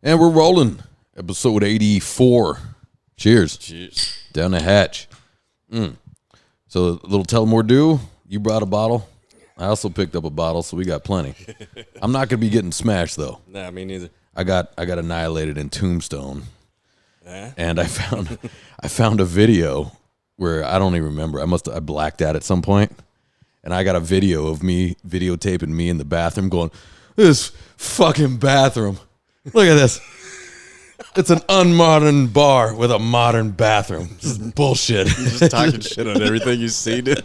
And we're rolling. Episode 84. Cheers. Cheers. Down the hatch. So a little tell more do. You brought a bottle. I also picked up a bottle, so we got plenty. I'm not gonna be getting smashed though. Nah, me neither. I got annihilated in Tombstone. Eh? And I found a video where I don't even remember. I blacked out at some point. And I got a video of me videotaping me in the bathroom going, "This fucking bathroom. Look at this. It's an unmodern bar with a modern bathroom. This is bullshit." You're just talking shit on everything you see, dude.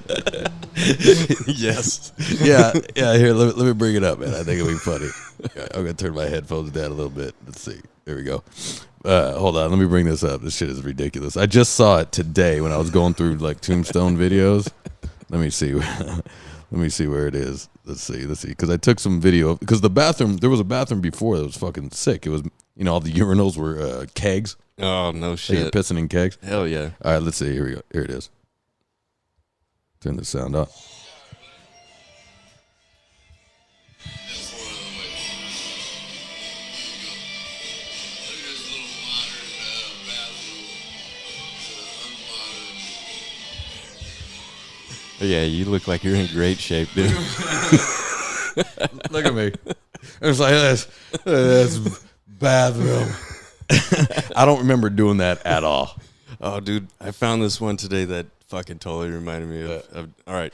Yes. Yeah. Here, let me bring it up, man. I think it'll be funny. I'm gonna turn my headphones down a little bit. Let's see. There we go. Hold on. Let me bring this up. This shit is ridiculous. I just saw it today when I was going through like Tombstone videos. Let me see. Let me see where it is. Let's see. Because I took some video. Because the bathroom, there was a bathroom before that was fucking sick. It was, all the urinals were kegs. Oh, no shit. They were pissing in kegs. Hell yeah. All right, let's see. Here we go. Here it is. Turn the sound up. Yeah, you look like you're in great shape, dude. Look at me. It's like this bathroom. I don't remember doing that at all. Oh, dude, I found this one today that fucking totally reminded me of all right.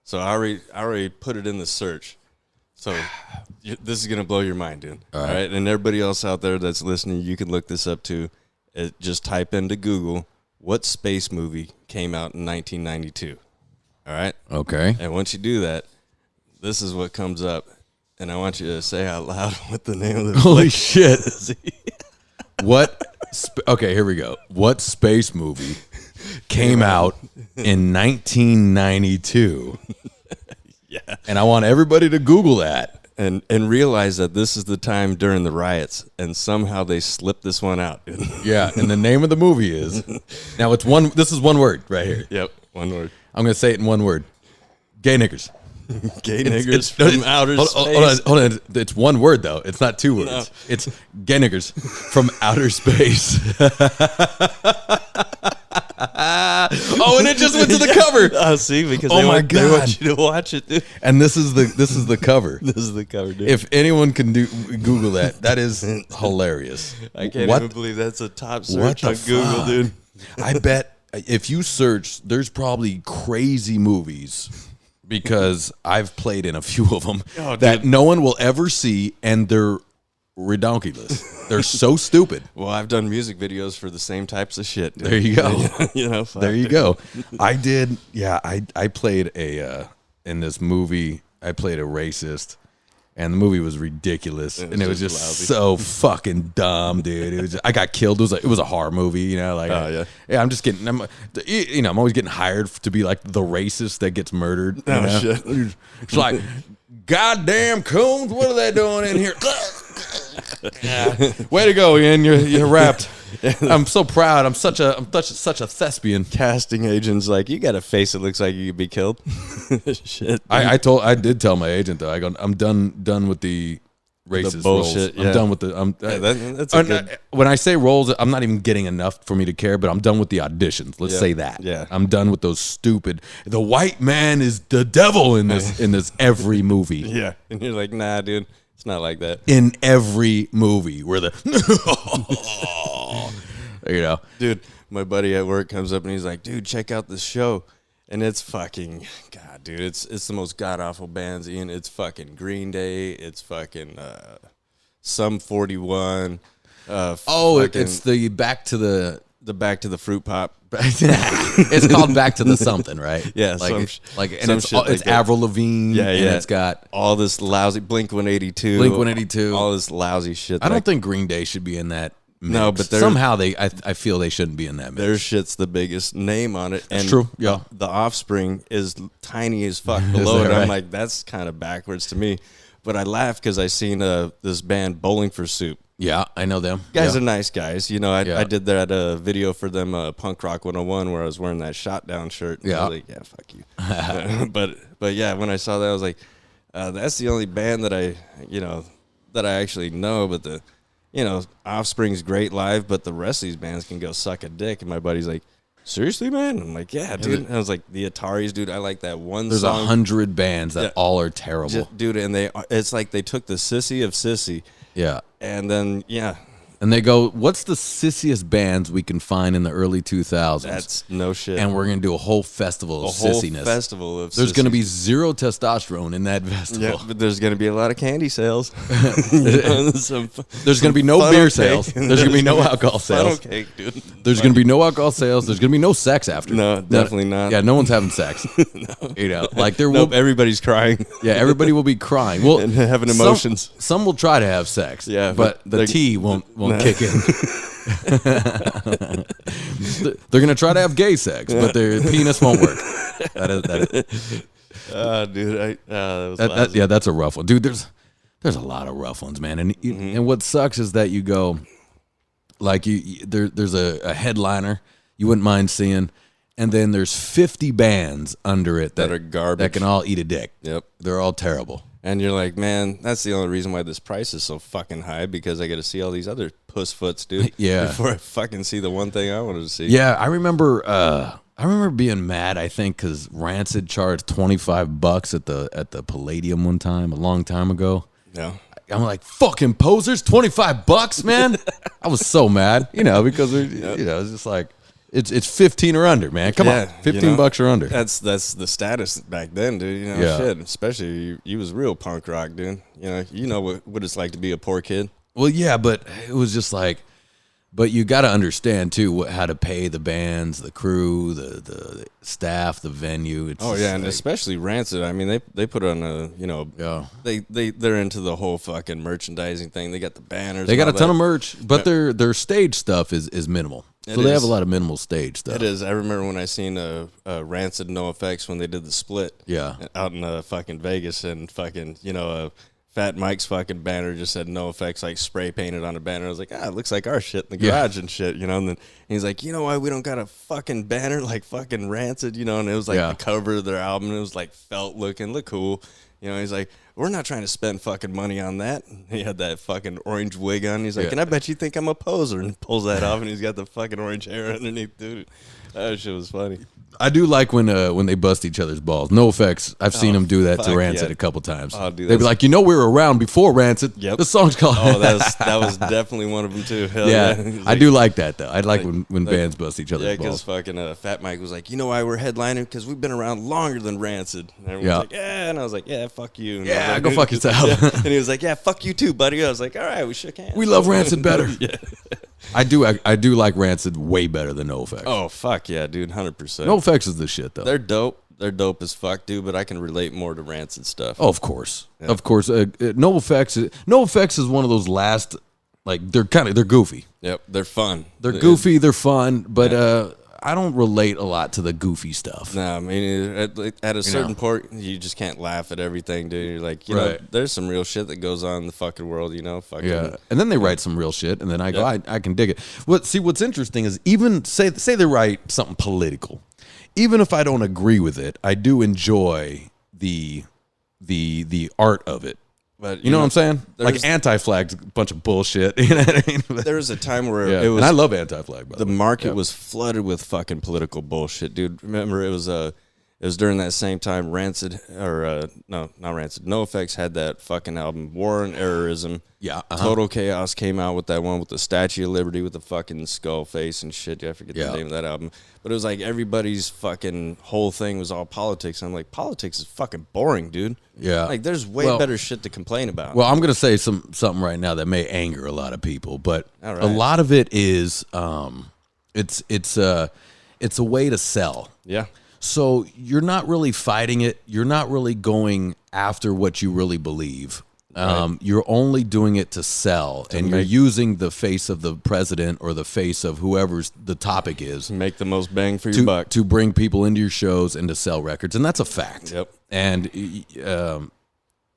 So I already put it in the search. So this is going to blow your mind, dude. All right. And everybody else out there that's listening, you can look this up too. Just type into Google, what space movie came out in 1992? All right. Okay. And once you do that, this is what comes up. And I want you to say out loud what the name of the Holy shit. Okay, here we go. What space movie came out in 1992? Yeah. And I want everybody to Google that. And realize that this is the time during the riots, and somehow they slipped this one out. Yeah, and the name of the movie is, now this is one word right here. Yep, one word. I'm going to say it in one word. Gay niggers. Gay niggers from outer space. Hold on. It's one word, though. It's not two words. No. It's gay niggers from outer space. Oh, and it just went to the cover. Oh, see, because Oh my they want God. you to watch it, dude. And this is the cover. This is the cover, dude. If anyone can Google that is hilarious. I can't even believe that's a top search on Google, fuck? dude. I bet if you search, there's probably crazy movies because I've played in a few of them that no one will ever see, and they're redonkulous. They're so stupid. Well, I've done music videos for the same types of shit, dude. There you go. Fuck. There you go. I did. Yeah, I played in this movie. I played a racist, and the movie was ridiculous, and it was just lousy. so fucking dumb, dude. It was. I got killed. It was a horror movie, like. Oh, yeah. I'm just getting. I'm always getting hired to be like the racist that gets murdered. Oh, shit. It's like, goddamn coons, what are they doing in here? Yeah. Way to go, Ian. You're wrapped. I'm so proud. I'm such a thespian. Casting agents like, you got a face that looks like you could be killed. Shit. I did tell my agent though. I go, I'm done with the racist bullshit. roles. I'm done with the. That's a good. When I say roles, I'm not even getting enough for me to care. But I'm done with the auditions. Let's say that. Yeah. I'm done with those stupid. The white man is the devil in this every movie. Yeah, and you're like, nah, dude, it's not like that. In every movie, where the Dude, my buddy at work comes up and he's like, dude, check out this show. And it's fucking, God, dude, it's the most god-awful bands, Ian. It's fucking Green Day. It's fucking Sum 41. It's the Back to the Back to the Fruit Pop. It's called Back to the something, right? Yeah, it's Avril Lavigne. Yeah, and it's got all this lousy Blink 182. Blink 182. All this lousy shit. I don't think Green Day should be in that mix. No, but somehow I feel they shouldn't be in that mix. Their shit's the biggest name on it. That's and true. Yeah. The Offspring is tiny as fuck below it. Right? I'm like, that's kind of backwards to me. But I laugh because I seen this band Bowling for Soup. Yeah, I know them. Guys are nice guys. I did that video for them, Punk Rock 101, where I was wearing that Shot Down shirt. Yeah. I was like, yeah, fuck you. but yeah, when I saw that, I was like, that's the only band that I actually know. But Offspring's great live, but the rest of these bands can go suck a dick. And my buddy's like, seriously, man? I'm like, yeah, dude. And I was like, the Ataris, dude, I like that one There's song. 100 bands that all are terrible. Dude, and it's like they took the sissy of Sissy. Yeah. And then, And they go, what's the sissiest bands we can find in the early 2000s? That's no shit. And we're going to do a whole festival of sissiness. Festival of There's going to be zero testosterone in that festival. Yeah, but there's going to be a lot of candy sales. There's going to be no beer sales. There's going to be no alcohol sales. Cake, dude. There's going to be no alcohol sales. There's going to be no sex after. No, definitely not. Yeah, no one's having sex. No. Like there will. Nope, everybody's crying. Yeah, everybody will be crying. Well, and having emotions. Some will try to have sex. Yeah, but the tea won't kick in. They're gonna try to have gay sex, but their penis won't work. That is. Dude, that was that's a rough one, dude. There's a lot of rough ones, man. And and what sucks is that you go, like there's a headliner you wouldn't mind seeing, and then there's 50 bands under it that are garbage that can all eat a dick. Yep, they're all terrible. And you're like, man, that's the only reason why this price is so fucking high, because I got to see all these other pussfoots, dude. Yeah. Before I fucking see the one thing I wanted to see. Yeah, I remember being mad, I think, because Rancid charged $25 at the Palladium one time, a long time ago. Yeah. I'm like, fucking posers, $25, man. I was so mad, because it's just like, it's 15 or under, man. Come on, $15 or under. That's the status back then, dude. Shit. Especially you was real punk rock, dude. You know what it's like to be a poor kid. Well, yeah, but it was just like, but you got to understand too how to pay the bands, the crew, the staff, the venue. It's and especially Rancid. I mean, they put on they're into the whole fucking merchandising thing. They got the banners. They got a ton of merch, but their stage stuff is minimal. So they have a lot of minimal stage stuff. It is. I remember when I seen Rancid NoFX when they did the split. Yeah. Out in fucking Vegas, and fucking Fat Mike's fucking banner just said NoFX like spray painted on a banner. I was like, it looks like our shit in the garage and shit, And then he's like, you know why we don't got a fucking banner like fucking Rancid, And it was like the cover of their album. It was like felt looking, look cool. He's like, we're not trying to spend fucking money on that. And he had that fucking orange wig on. He's like, and I bet you think I'm a poser. And pulls that off, and he's got the fucking orange hair underneath, dude. That shit was funny. I do like when they bust each other's balls. No effects. I've seen them do that to Rancid a couple times. Oh, dude, they'd be like, we were around before Rancid. Yep. The song's called. Oh, that was definitely one of them too. Hell yeah. Like, I do like that though. I like when bands bust each other's balls. Yeah, because fucking Fat Mike was like, you know why we're headlining? Because we've been around longer than Rancid. And everyone's like, yeah. And I was like, yeah, fuck you. And yeah, like, go fuck yourself. And he was like, yeah, fuck you too, buddy. I was like, all right, we shook hands. We love Rancid better. Yeah. I do like Rancid way better than NoFX. Oh fuck yeah, dude, 100%. NoFX is the shit though. They're dope. They're dope as fuck, dude. But I can relate more to Rancid stuff. Oh, of course, of course. NoFX is one of those last, like they're goofy. Yep, they're fun. They're goofy. They're fun, but I don't relate a lot to the goofy stuff. No, I mean, at a certain point, you just can't laugh at everything, dude. You're like, there's some real shit that goes on in the fucking world, Fucking, yeah, and then they write some real shit, and then I go, I can dig it. What's interesting is even say they write something political, even if I don't agree with it, I do enjoy the art of it. But you know what I'm saying? Like Anti-Flag's a bunch of bullshit. You know what I mean? There was a time where it was. And I love Anti-Flag. The market was flooded with fucking political bullshit, dude. Remember, it was during that same time Rancid not Rancid. NoFX had that fucking album War on Errorism. Yeah. Total Chaos came out with that one with the Statue of Liberty with the fucking skull face and shit. I forget the name of that album. But it was like everybody's fucking whole thing was all politics. I'm like, politics is fucking boring, dude. Yeah. Like there's way better shit to complain about. Well, I'm gonna say something right now that may anger a lot of people, but a lot of it is it's a way to sell. Yeah. So you're not really fighting it. You're not really going after what you really believe. You're only doing it to sell, and you're using the face of the president or the face of whoever's the topic is. Make the most bang for your buck. To bring people into your shows and to sell records, and that's a fact. Yep. And a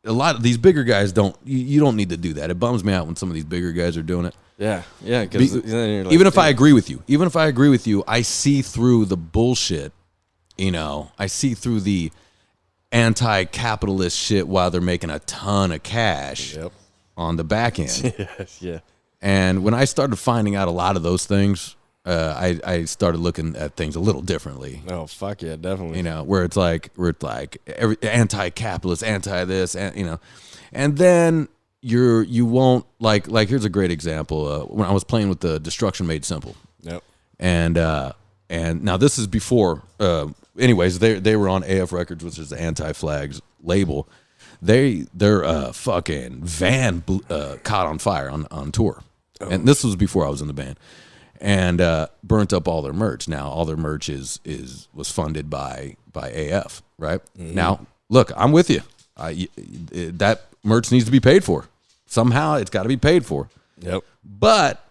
lot of these bigger guys don't. You don't need to do that. It bums me out when some of these bigger guys are doing it. Yeah, yeah. Because even if I agree with you, I see through the bullshit. I see through the anti-capitalist shit while they're making a ton of cash on the back end. Yeah. And when I started finding out a lot of those things, I started looking at things a little differently. Oh fuck yeah, definitely. You know, where it's like every anti-capitalist, anti-this, and and then you won't like here's a great example. When I was playing with the Destruction Made Simple. Yep. And now this is before. Anyways, they were on AF Records, which is the Anti-Flags label. Their fucking van caught on fire on tour, and this was before I was in the band, and burnt up all their merch. Now all their merch was funded by AF, right? Mm-hmm. Now look, I'm with you. That merch needs to be paid for somehow. It's got to be paid for. Yep. But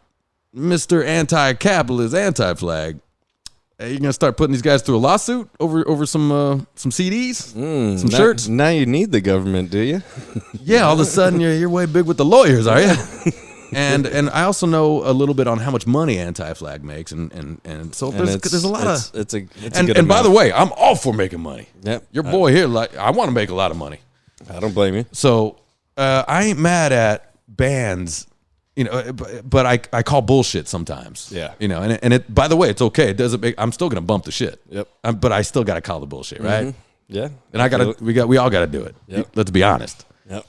Mr. Anti-Capitalist, Anti-Flag, are you gonna start putting these guys through a lawsuit over some CDs, some shirts? Now you need the government, do you? Yeah, all of a sudden you're way big with the lawyers, are you? and I also know a little bit on how much money Anti-Flag makes, and so there's a lot of it's a good and amount. by the way, I'm all for making money. Yep. Your boy here, like, I want to make a lot of money. I don't blame you. So I ain't mad at bands. But I call bullshit sometimes. Yeah. And it. By the way, it's okay. It doesn't make. I'm still gonna bump the shit. Yep. But I still gotta call the bullshit, right? Mm-hmm. Yeah. And we all gotta do it. Yep. Let's be honest. Yep.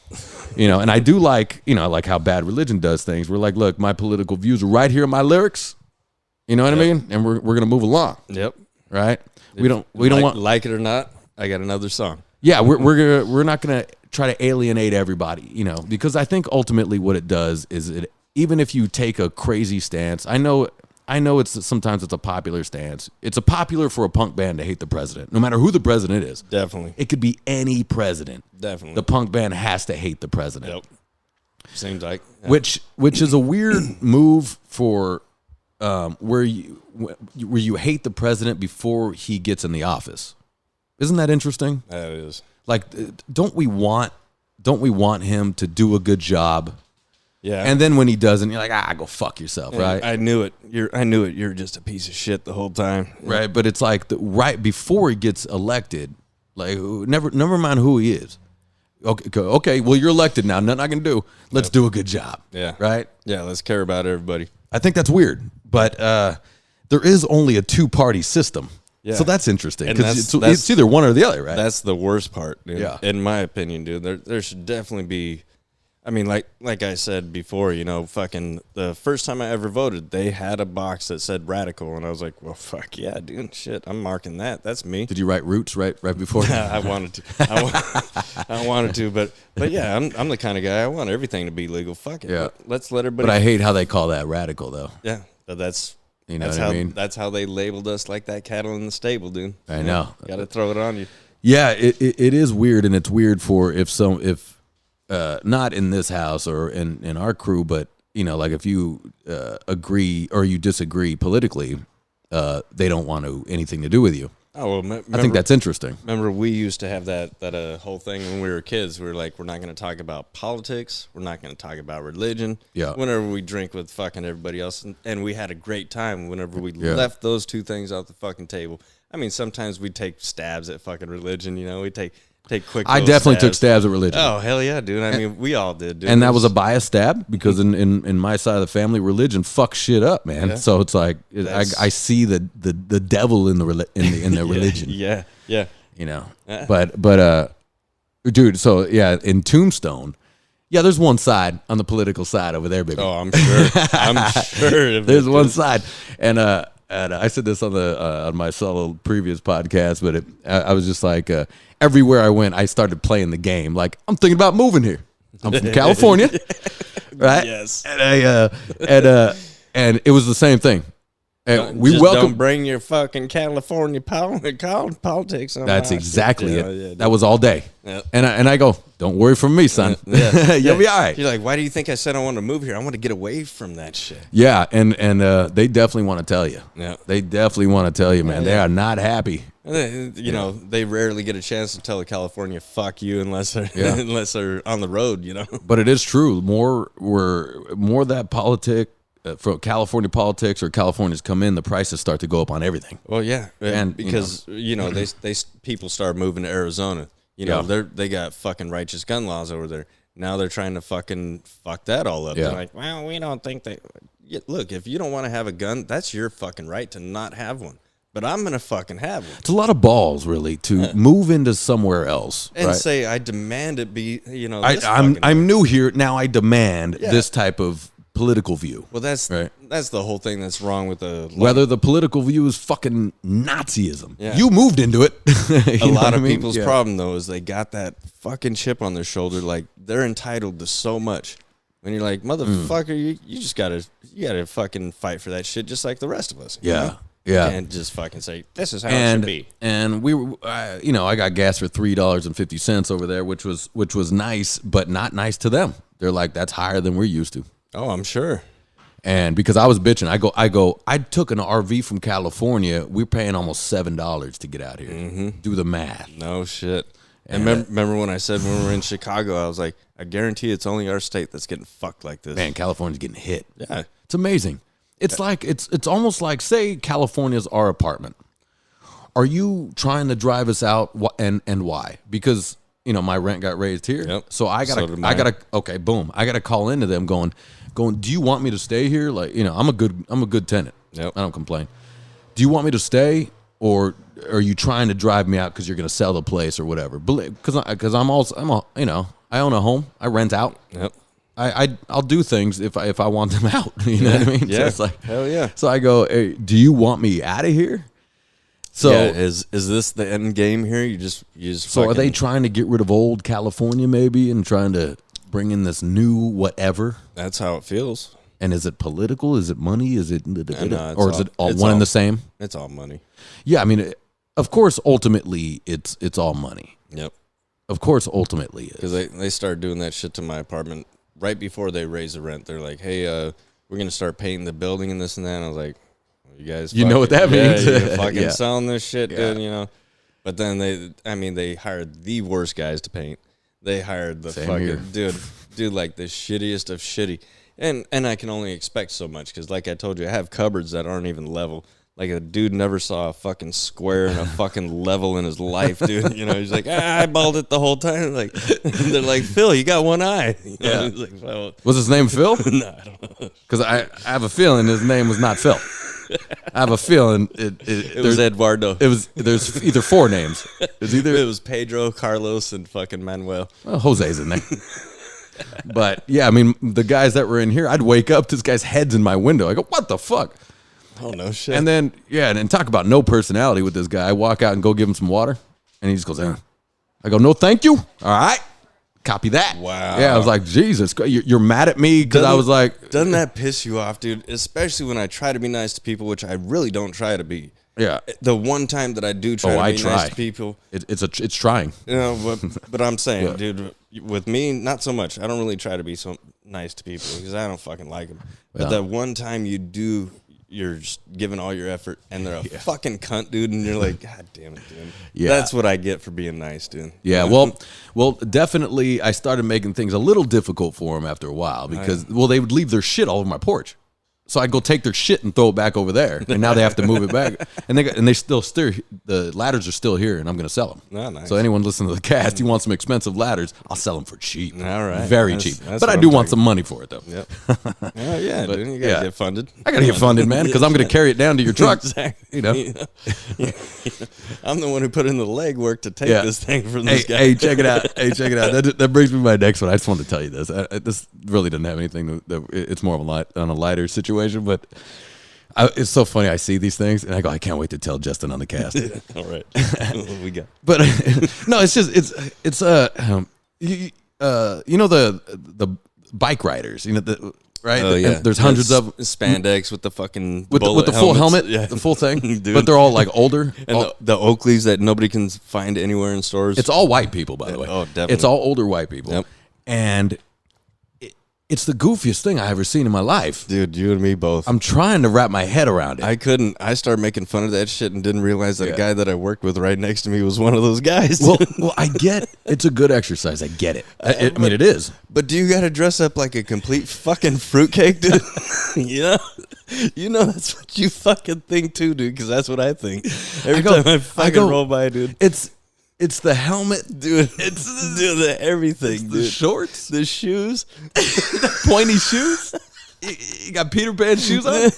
And I do like how Bad Religion does things. We're like, look, my political views are right here in my lyrics. You know what I mean? And we're gonna move along. Yep. Right. We don't want like it or not. I got another song. Yeah. We're not gonna try to alienate everybody. Because I think ultimately what it does is even if you take a crazy stance, I know sometimes it's a popular stance. It's a popular for a punk band to hate the president, no matter who the president is. Definitely. It could be any president. Definitely. The punk band has to hate the president. Yep. Seems like. Yeah. Which is a weird move for where you hate the president before he gets in the office. Isn't that interesting? That is. Like, don't we want him to do a good job? Yeah. And then when he doesn't, you're like, go fuck yourself, right? I knew it. I knew it. You're just a piece of shit the whole time. Right. But it's like right before he gets elected, like never mind who he is. Okay. Well, you're elected now. Nothing I can do. Let's do a good job. Yeah. Right. Yeah. Let's care about everybody. I think that's weird, but there is only a two-party system. Yeah. So that's interesting because it's either one or the other, right? That's the worst part, dude. Yeah. In my opinion, dude, there should definitely be. I mean, like I said before, fucking the first time I ever voted, they had a box that said radical, and I was like, well, fuck yeah, dude, shit, I'm marking that. That's me. Did you write roots right before? I wanted to. I wanted to, but yeah, I'm the kind of guy. I want everything to be legal. Fuck it. Yeah. Let's let everybody. But I hate how they call that radical, though. Yeah, but that's. What I mean? That's how they labeled us, like that cattle in the stable, dude. I know. Got to throw it on you. Yeah, it is weird, and it's weird for if not in this house or in our crew, but like if you agree or you disagree politically, they don't want anything to do with you. Oh, well, I think that's interesting. Remember, we used to have that whole thing when we were kids. We were like, we're not going to talk about politics. We're not going to talk about religion. Yeah. Whenever we drink with fucking everybody else, and we had a great time whenever we left those two things off the fucking table. I mean, sometimes we take stabs at fucking religion. We take quick. I definitely took stabs at religion. Oh hell yeah, dude! I mean, we all did, dude. And that was a biased stab because in my side of the family, religion fucks shit up, man. Yeah. So it's like I see the devil in their religion. Yeah. But dude, so yeah, in Tombstone, yeah, there's one side on the political side over there, baby. Oh, I'm sure. I'm sure. There's one side, and I said this on my solo previous podcast, but I was just like, everywhere I went, I started playing the game. Like, I'm thinking about moving here. I'm from California, right? Yes. And it was the same thing. And don't bring your fucking California politics on. That's exactly it. Yeah, that was all day. Yep. And I go, don't worry for me, son. You'll be all right. You're like, why do you think I said I wanted to move here? I want to get away from that shit. Yeah, and they definitely want to tell you. Yeah. They definitely want to tell you, man. They are not happy. They rarely get a chance to tell a California fuck you unless they're on the road, But it is true. More that politic. For California politics or California's come in, the prices start to go up on everything. Well, yeah, and because they people start moving to Arizona. They got fucking righteous gun laws over there, Now they're trying to fucking fuck that all up. Yeah. They're like, well, we don't think that. Yeah, look, if you don't want to have a gun, that's your fucking right to not have one. But I'm gonna fucking have one. It's a lot of balls, really, to move into somewhere else And right? say I demand it be. I'm new here now. I demand this type of political view. Well, that's the whole thing that's wrong with whether the political view is fucking Nazism. Yeah. You moved into it. A lot of people's problem though is they got that fucking chip on their shoulder, like they're entitled to so much. When you're like, motherfucker, you just gotta fucking fight for that shit just like the rest of us. Yeah. You know? Yeah. You can't just fucking say this is how it should be. And we were, I got gas for $3.50 over there, which was nice, but not nice to them. They're like, that's higher than we're used to. Oh, I'm sure. And because I was bitching, I took an RV from California. We're paying almost $7 to get out here. Mm-hmm. Do the math. No shit. And remember when I said when we were in Chicago, I was like, I guarantee it's only our state that's getting fucked like this. Man, California's getting hit. Yeah. It's amazing. It's like it's almost like, say California's our apartment. Are you trying to drive us out, and why? Because my rent got raised here. Yep. So I gotta call into them going, do you want me to stay here? Like, I'm a good tenant. Yep. I don't complain. Do you want me to stay, or are you trying to drive me out because you're gonna sell the place or whatever? Because I own a home. I rent out. Yep. I'll do things if I want them out. You know what I mean? Yeah. So it's like, hell yeah. So I go, hey, do you want me out of here? So is this the end game here? You just so are they trying to get rid of old California maybe and trying to bring in this new whatever? That's how it feels. And is it political? Is it money? Is it or is it all one and the same? It's all money. Yeah, I mean, of course, ultimately it's all money. Yep. Of course, ultimately, because they started doing that shit to my apartment right before they raised the rent. They're like, hey, we're gonna start painting the building and this and that. And I was like, well, you guys, know what that means? You're fucking selling this shit, dude. But then they hired the worst guys to paint. They hired the dude, like the shittiest of shitty. And I can only expect so much because, like I told you, I have cupboards that aren't even level. Like a dude never saw a fucking square and a fucking level in his life, dude. He's like, I balled it the whole time. Like, they're like, Phil, you got one eye. Yeah. He's like, well, was his name Phil? No, I don't know. Because I have a feeling his name was not Phil. I have a feeling it was Eduardo. There's either four names. It was Pedro, Carlos, and fucking Manuel. Well, Jose's in there. But yeah, I mean, the guys that were in here, I'd wake up, this guy's head's in my window. I go, what the fuck? Oh, no shit. And then, and talk about no personality with this guy. I walk out and go give him some water, and he just goes, I go, no, thank you. All right. Copy that. Wow. Yeah, I was like, Jesus, you're mad at me because I was like. Doesn't that piss you off, dude? Especially when I try to be nice to people, which I really don't try to be. Yeah. The one time that I do try to be nice to people. It's trying. But I'm saying, dude, with me, not so much. I don't really try to be so nice to people because I don't fucking like them. But that one time you do, you're just giving all your effort and they're a fucking cunt, dude, and you're like, God damn it, dude. Yeah. That's what I get for being nice, dude. Yeah, well, definitely I started making things a little difficult for them after a while because, they would leave their shit all over my porch. So I'd go take their shit and throw it back over there, and now they have to move it back. And they still the ladders are still here, and I'm going to sell them. Oh, nice. So anyone listening to the cast, you want some expensive ladders, I'll sell them for cheap. All right, very cheap. But I do want some money for it though. Yep. Oh yeah, dude, you gotta get funded. I gotta get funded, man, because I'm going to carry it down to your truck. Exactly. I'm the one who put in the legwork to take this thing from this guy. Hey, check it out. That brings me to my next one. I just wanted to tell you this. This really doesn't have anything. It's more of on a lighter situation. But it's so funny. I see these things and I go, I can't wait to tell Justin on the cast. All right, we got. But no, it's just the bike riders. Right? Oh, yeah. There's hundreds of spandex with the fucking with the full helmet, the full thing. Dude. But they're all like older. And the Oakleys that nobody can find anywhere in stores. It's all white people, by the way. Oh, definitely. It's all older white people. Yep. And it's the goofiest thing I ever seen in my life. Dude, you and me both. I'm trying to wrap my head around it. I couldn't. I started making fun of that shit and didn't realize that a guy that I worked with right next to me was one of those guys. Well, I get it's a good exercise. I get it. I mean, it is. But do you got to dress up like a complete fucking fruitcake, dude? You know that's what you fucking think too, dude, because that's what I think. Every time I fucking roll by, dude. It's the helmet, dude. It's the everything, it's dude. the shorts, The shoes, the pointy shoes. You got Peter Pan shoes on.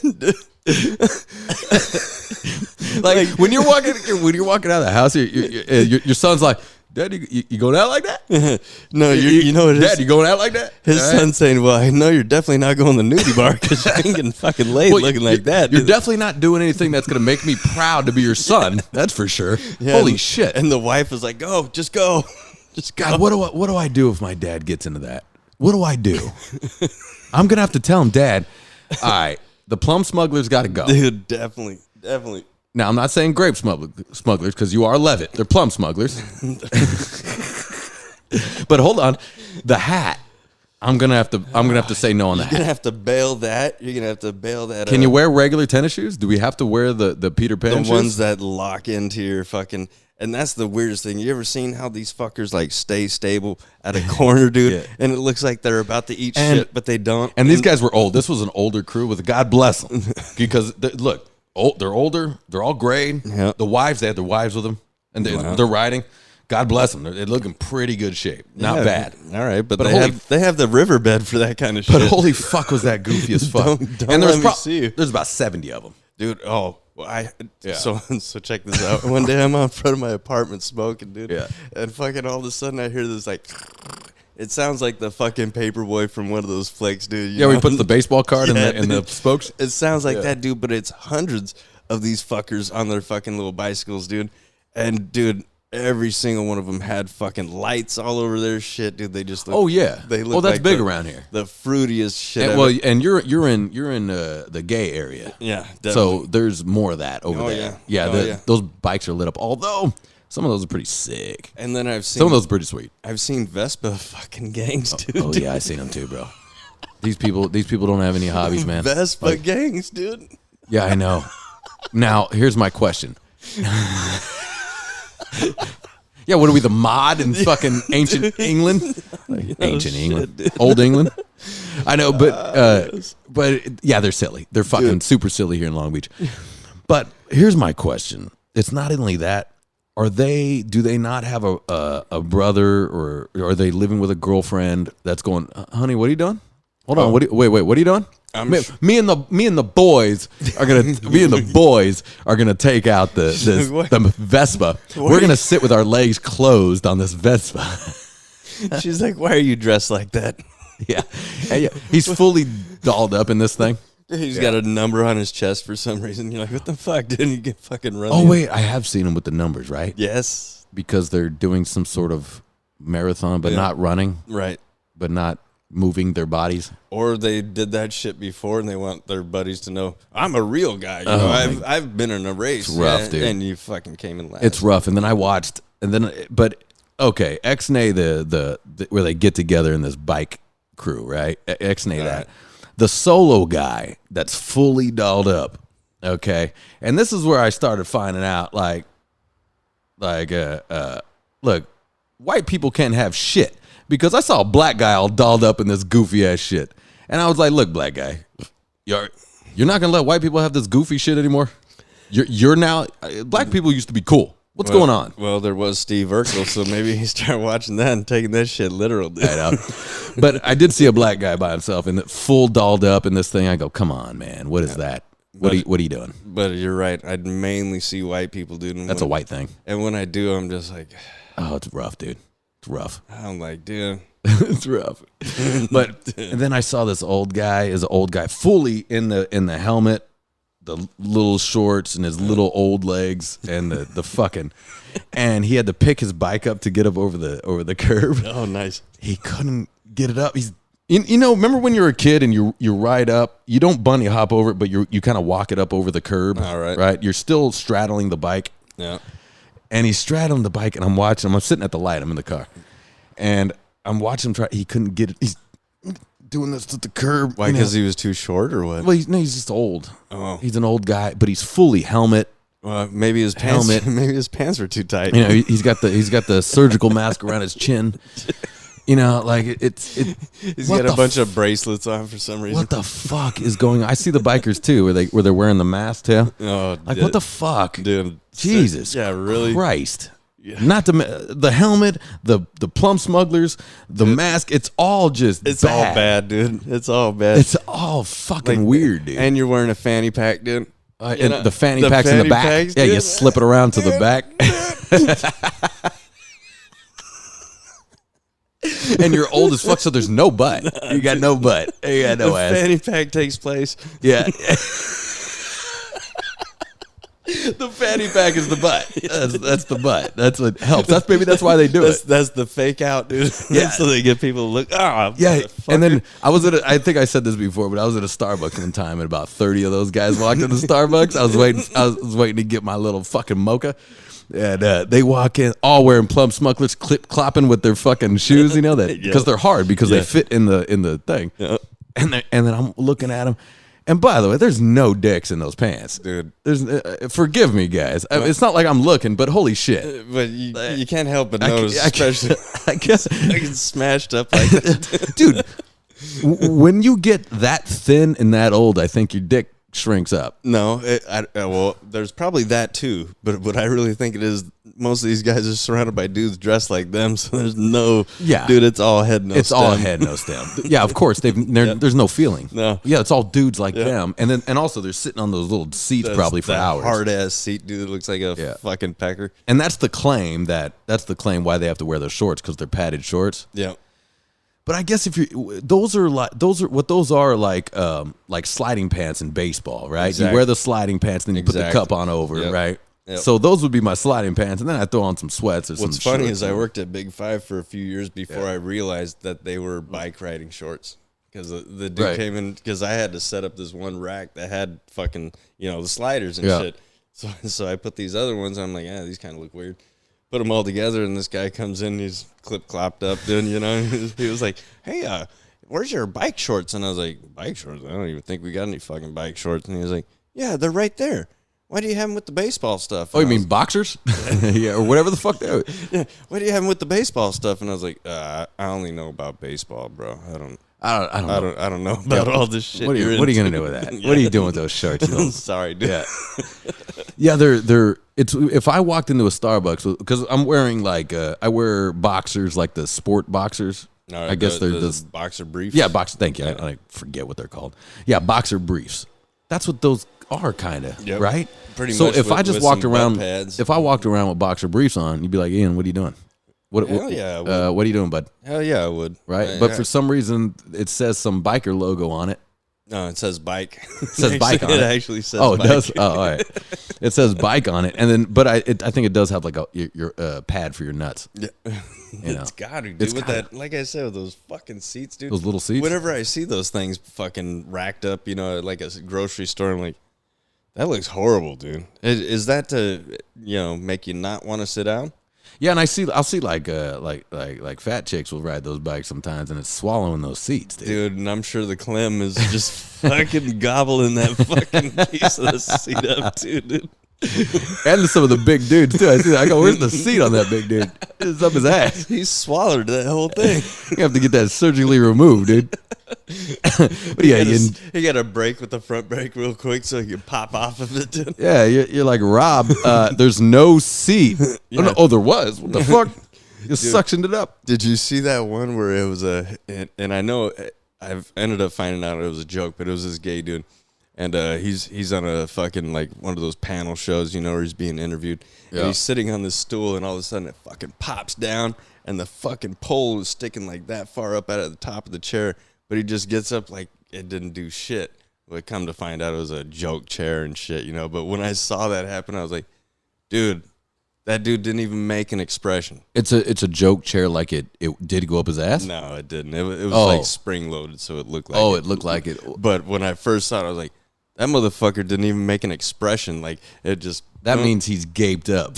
Like when you're walking out of the house, your son's like, Dad, you going out like that? No, you know what it Dad, is? you going out like that? His son's saying, well, I know you're definitely not going to the nudie bar because you ain't getting fucking laid looking like that. You're definitely not doing anything that's going to make me proud to be your son. That's for sure. Yeah, Holy shit. And the wife is like, go, just go. Just go. God, what do I do if my dad gets into that? What do I do? I'm going to have to tell him, Dad, all right, the plum smugglers got to go. Dude, definitely. Now, I'm not saying grape smugglers because you are Levitt. They're plum smugglers. But hold on, the hat. I'm gonna have to say no on the hat. You're gonna have to bail that. You're gonna have to bail that. Can you wear regular tennis shoes? Do we have to wear the Peter Pan the shoes? ones that lock into your fucking? And that's the weirdest thing. You ever seen how these fuckers like stay stable at a corner, dude? Yeah. And it looks like they're about to eat shit, but they don't. And these guys were old. This was an older crew with God bless them because look. They're older. They're all gray. Yep. The wives, they had their wives with them, and they're riding. God bless them. They're looking pretty good shape. Not bad. All right, but they have the riverbed for that kind of shit. But holy fuck, was that goofy as fuck? Don't and let me see you. There's about 70 of them. Dude, well, so check this out. One day I'm out in front of my apartment smoking, dude. Yeah. And fucking all of a sudden I hear this like, it sounds like the fucking paperboy from one of those flakes, dude. You Yeah, where know? he puts the baseball card in the dude. spokes. It sounds like that, dude, but it's hundreds of these fuckers on their fucking little bicycles, dude. And dude, every single one of them had fucking lights all over their shit, dude. They just look, they look that's like big around here. The fruitiest shit. And, ever. well, and you're in the gay area. Yeah, definitely. So there's more of that over Oh, there. yeah. Yeah, those bikes are lit up. Although some of those are pretty sick. And then I've seen Some of those are pretty sweet. I've seen Vespa fucking gangs, dude. Oh yeah, I seen them too, bro. These people don't have any hobbies, man. Vespa gangs, dude. Yeah, I know. Now, here's my question. Yeah, what are we, the mod in fucking ancient England? Ancient England. Dude. Old England? I know, but yeah, they're silly. They're fucking super silly here in Long Beach. But here's my question. It's not only that. Do they not have a brother, or are they living with a girlfriend that's going, honey, what are you doing? Hold on, wait, what are you doing? Me and the boys are gonna take out the Vespa. We're gonna sit with our legs closed on this Vespa. She's like, why are you dressed like that? Yeah. He's fully dolled up in this thing. He's got a number on his chest for some reason. You're like, what the fuck, dude? You get fucking run. Oh wait, I have seen him with the numbers, right? Yes. Because they're doing some sort of marathon, but not running, right? But not moving their bodies. Or they did that shit before, and they want their buddies to know I'm a real guy. You know, I've been in a race. It's rough, dude. And you fucking came in last. It's rough. And then I watched, but okay, X-Nay, the where they get together in this bike crew, right? X-Nay that. Right. The solo guy that's fully dolled up, okay? And this is where I started finding out, look, white people can't have shit. Because I saw a black guy all dolled up in this goofy ass shit. And I was like, look, black guy, you're not going to let white people have this goofy shit anymore? You're now, black people used to be cool. What's going on? Well, there was Steve Urkel, so maybe he started watching that and taking that shit literal, dude. I know. But I did see a black guy by himself and full dolled up in this thing. I go, come on, man. What is that? What are you doing? But you're right. I'd mainly see white people, dude. That's a white thing. And when I do, I'm just like, oh, it's rough, dude. It's rough. I'm like, dude. It's rough. But and then I saw this old guy fully in the helmet, the little shorts and his little old legs and the fucking, and he had to pick his bike up to get up over the curb. Oh, nice. He couldn't get it up. He's remember when you're a kid and you ride up, you don't bunny hop over it, but you kind of walk it up over the curb. All right. Right? You're still straddling the bike. Yeah. And he's straddling the bike, and I'm watching him. I'm sitting at the light. I'm in the car. And I'm watching him try. He couldn't get it. He's doing this to the curb. Why? Because he was too short or what? Well, he's just old. Oh. He's an old guy, but he's fully helmet. Maybe his pants. Maybe his pants were too tight. He's got the surgical mask around his chin. He's got a bunch of bracelets on for some reason. What the fuck is going on? I see the bikers too, where they're wearing the mask too. Oh, what the fuck, dude? Jesus, yeah, really, Christ. Not the helmet, the plum smugglers, the mask. It's all just It's bad. all bad, dude. It's all bad. It's all fucking weird, dude. And you're wearing a fanny pack, dude. And the fanny packs in the back. Packs, yeah, you slip it around to the back. And you're old as fuck, so there's no butt. You got no butt. You got no ass. The fanny pack takes place. Yeah. The fanny pack is the butt. That's the butt. That's what helps. That's why they do it. That's the fake out, dude. Yeah. So they get people to look. Yeah. And then I think I said this before, but I was at a Starbucks one time, and about 30 of those guys walked into Starbucks. I was waiting to get my little fucking mocha. And they walk in all wearing plum smugglers, clopping with their fucking shoes, because they're hard because they fit in the thing. Yep. And then I'm looking at them. And by the way, there's no dicks in those pants, dude. There's forgive me, guys. It's not like I'm looking, but holy shit! But you can't help but notice, especially I guess like smashed up like that, dude. When you get that thin and that old, I think your dick shrinks up. No, well, there's probably that too. But what I really think it is, most of these guys are surrounded by dudes dressed like them, so there's no, dude, it's all head, no stem. All head, no stem. Yeah, of course, there's no feeling. No. Yeah, it's all dudes like them, and also they're sitting on those little seats probably for hours. Hard ass seat, dude. It looks like a fucking pecker. And that's the claim why they have to wear those shorts, because they're padded shorts. Yeah. But I guess those are like sliding pants in baseball, right? Exactly. You wear the sliding pants, then you put the cup on over, right? Yep. So those would be my sliding pants, and then I throw on some sweats or some. What's funny is I worked at Big Five for a few years before I realized that they were bike riding shorts, because the dude came in, because I had to set up this one rack that had fucking the sliders and shit. So I put these other ones. I'm like, these kind of look weird. Put them all together, and this guy comes in. He's clip-clopped up, dude. He was like, "Hey, where's your bike shorts?" And I was like, "Bike shorts? I don't even think we got any fucking bike shorts." And he was like, "Yeah, they're right there. Why do you have them with the baseball stuff?" And you mean boxers? Yeah, or whatever the fuck they are. Yeah, why do you have them with the baseball stuff? And I was like, I only know about baseball, bro. I don't know about all this shit. What are you gonna do with that? What are you doing with those shorts? Sorry, dude. Yeah, they're. If I walked into a Starbucks, because I'm wearing I wear boxers, like the sport boxers. Right, I guess they're the boxer briefs. Yeah, boxer. Thank you. I forget what they're called. Yeah, boxer briefs. That's what those are, kind of, right? Pretty so much. So if I just walked around, pads. if I walked around with boxer briefs on, you'd be like, "Ian, what are you doing? Hell yeah, I would. What are you doing, bud?" Hell yeah, I would. Right, but for some reason, it says some biker logo on it. No, it says bike. It says bike on it. It actually says bike. It does? Oh, all right. It says bike on it. And then, but I think it does have like your pad for your nuts. Yeah. It's got to, dude. That, like I said, with those fucking seats, dude. Those little seats? Whenever I see those things fucking racked up, like a grocery store, I'm like, that looks horrible, dude. Is that to, make you not want to sit down? Yeah, and I'll see like fat chicks will ride those bikes sometimes, and it's swallowing those seats, dude. And I'm sure the Clem is just fucking gobbling that fucking piece of the seat up too, dude. And some of the big dudes too. I see that. I go, "Where's the seat on that big dude?" It's up his ass. He swallowed that whole thing. You have to get that surgically removed, dude. But yeah, you got to break with the front brake real quick so you can pop off of it, dude. Yeah, you're like, "Rob, there's no seat." Yeah. Oh, there was. What the fuck? You suctioned it up. Did you see that one where it was and I know I've ended up finding out it was a joke, but it was this gay dude. And he's on a fucking, like, one of those panel shows, where he's being interviewed. Yeah. And he's sitting on this stool, and all of a sudden it fucking pops down, and the fucking pole is sticking, like, that far up out of the top of the chair. But he just gets up like it didn't do shit. But come to find out it was a joke chair and shit, But when I saw that happen, I was like, dude, that dude didn't even make an expression. It's a joke chair, like it did go up his ass? No, it didn't. It was like spring-loaded, so it looked like it. It looked like it. But when I first saw it, I was like, that motherfucker didn't even make an expression. Like, it just... That means he's gaped up.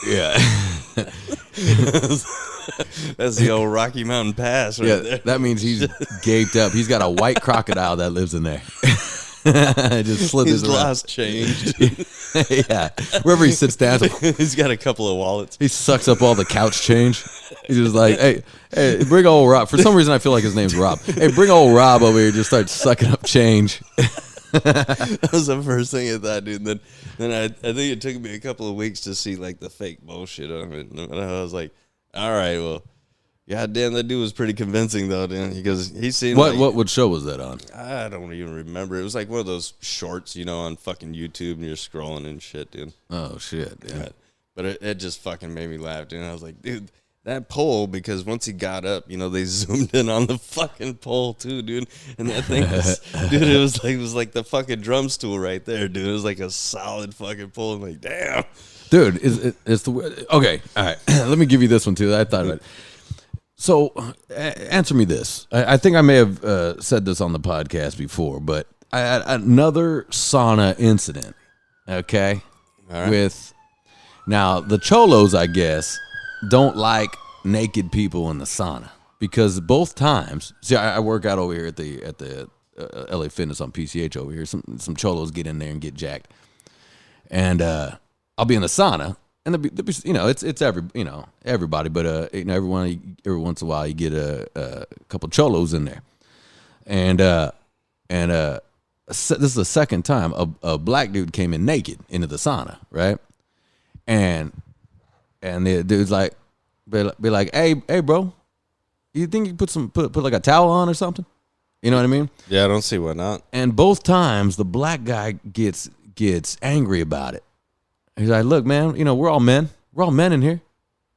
Yeah. That's the old Rocky Mountain Pass right there. That means he's gaped up. He's got a white crocodile that lives in there. Just slithers around. Lost change. Yeah. Wherever he sits down. He's got a couple of wallets. He sucks up all the couch change. He's just like, hey, bring old Rob. For some reason, I feel like his name's Rob. Hey, bring old Rob over here. Just start sucking up change. That was the first thing I thought, dude. Then I think it took me a couple of weeks to see like the fake bullshit of it. And I was like, all right, well, goddamn, that dude was pretty convincing though, dude. Because he seemed what show was that on? I don't even remember. It was like one of those shorts, on fucking YouTube, and you're scrolling and shit, dude. Oh shit, yeah. But it just fucking made me laugh, dude. I was like, dude. That pole, because once he got up, they zoomed in on the fucking pole too, dude. And that thing was, dude, it was like the fucking drum stool right there, dude. It was like a solid fucking pole. I'm like, damn, dude, it's the okay. All right, let me give you this one too. I thought about it. So, answer me this. I think I may have said this on the podcast before, but I had another sauna incident. Okay, all right. With now the cholos, I guess, don't like naked people in the sauna because both times. See, I work out over here at the LA Fitness on PCH over here. Some cholos get in there and get jacked, and I'll be in the sauna, and there'll be it's everybody, but every once in a while you get a couple cholos in there, and this is the second time a black dude came in naked into the sauna, right, and the dude's like, be like, hey, bro, you think you put like a towel on or something? You know what I mean? Yeah, I don't see why not. And both times the black guy gets angry about it. He's like, look, man, we're all men. We're all men in here.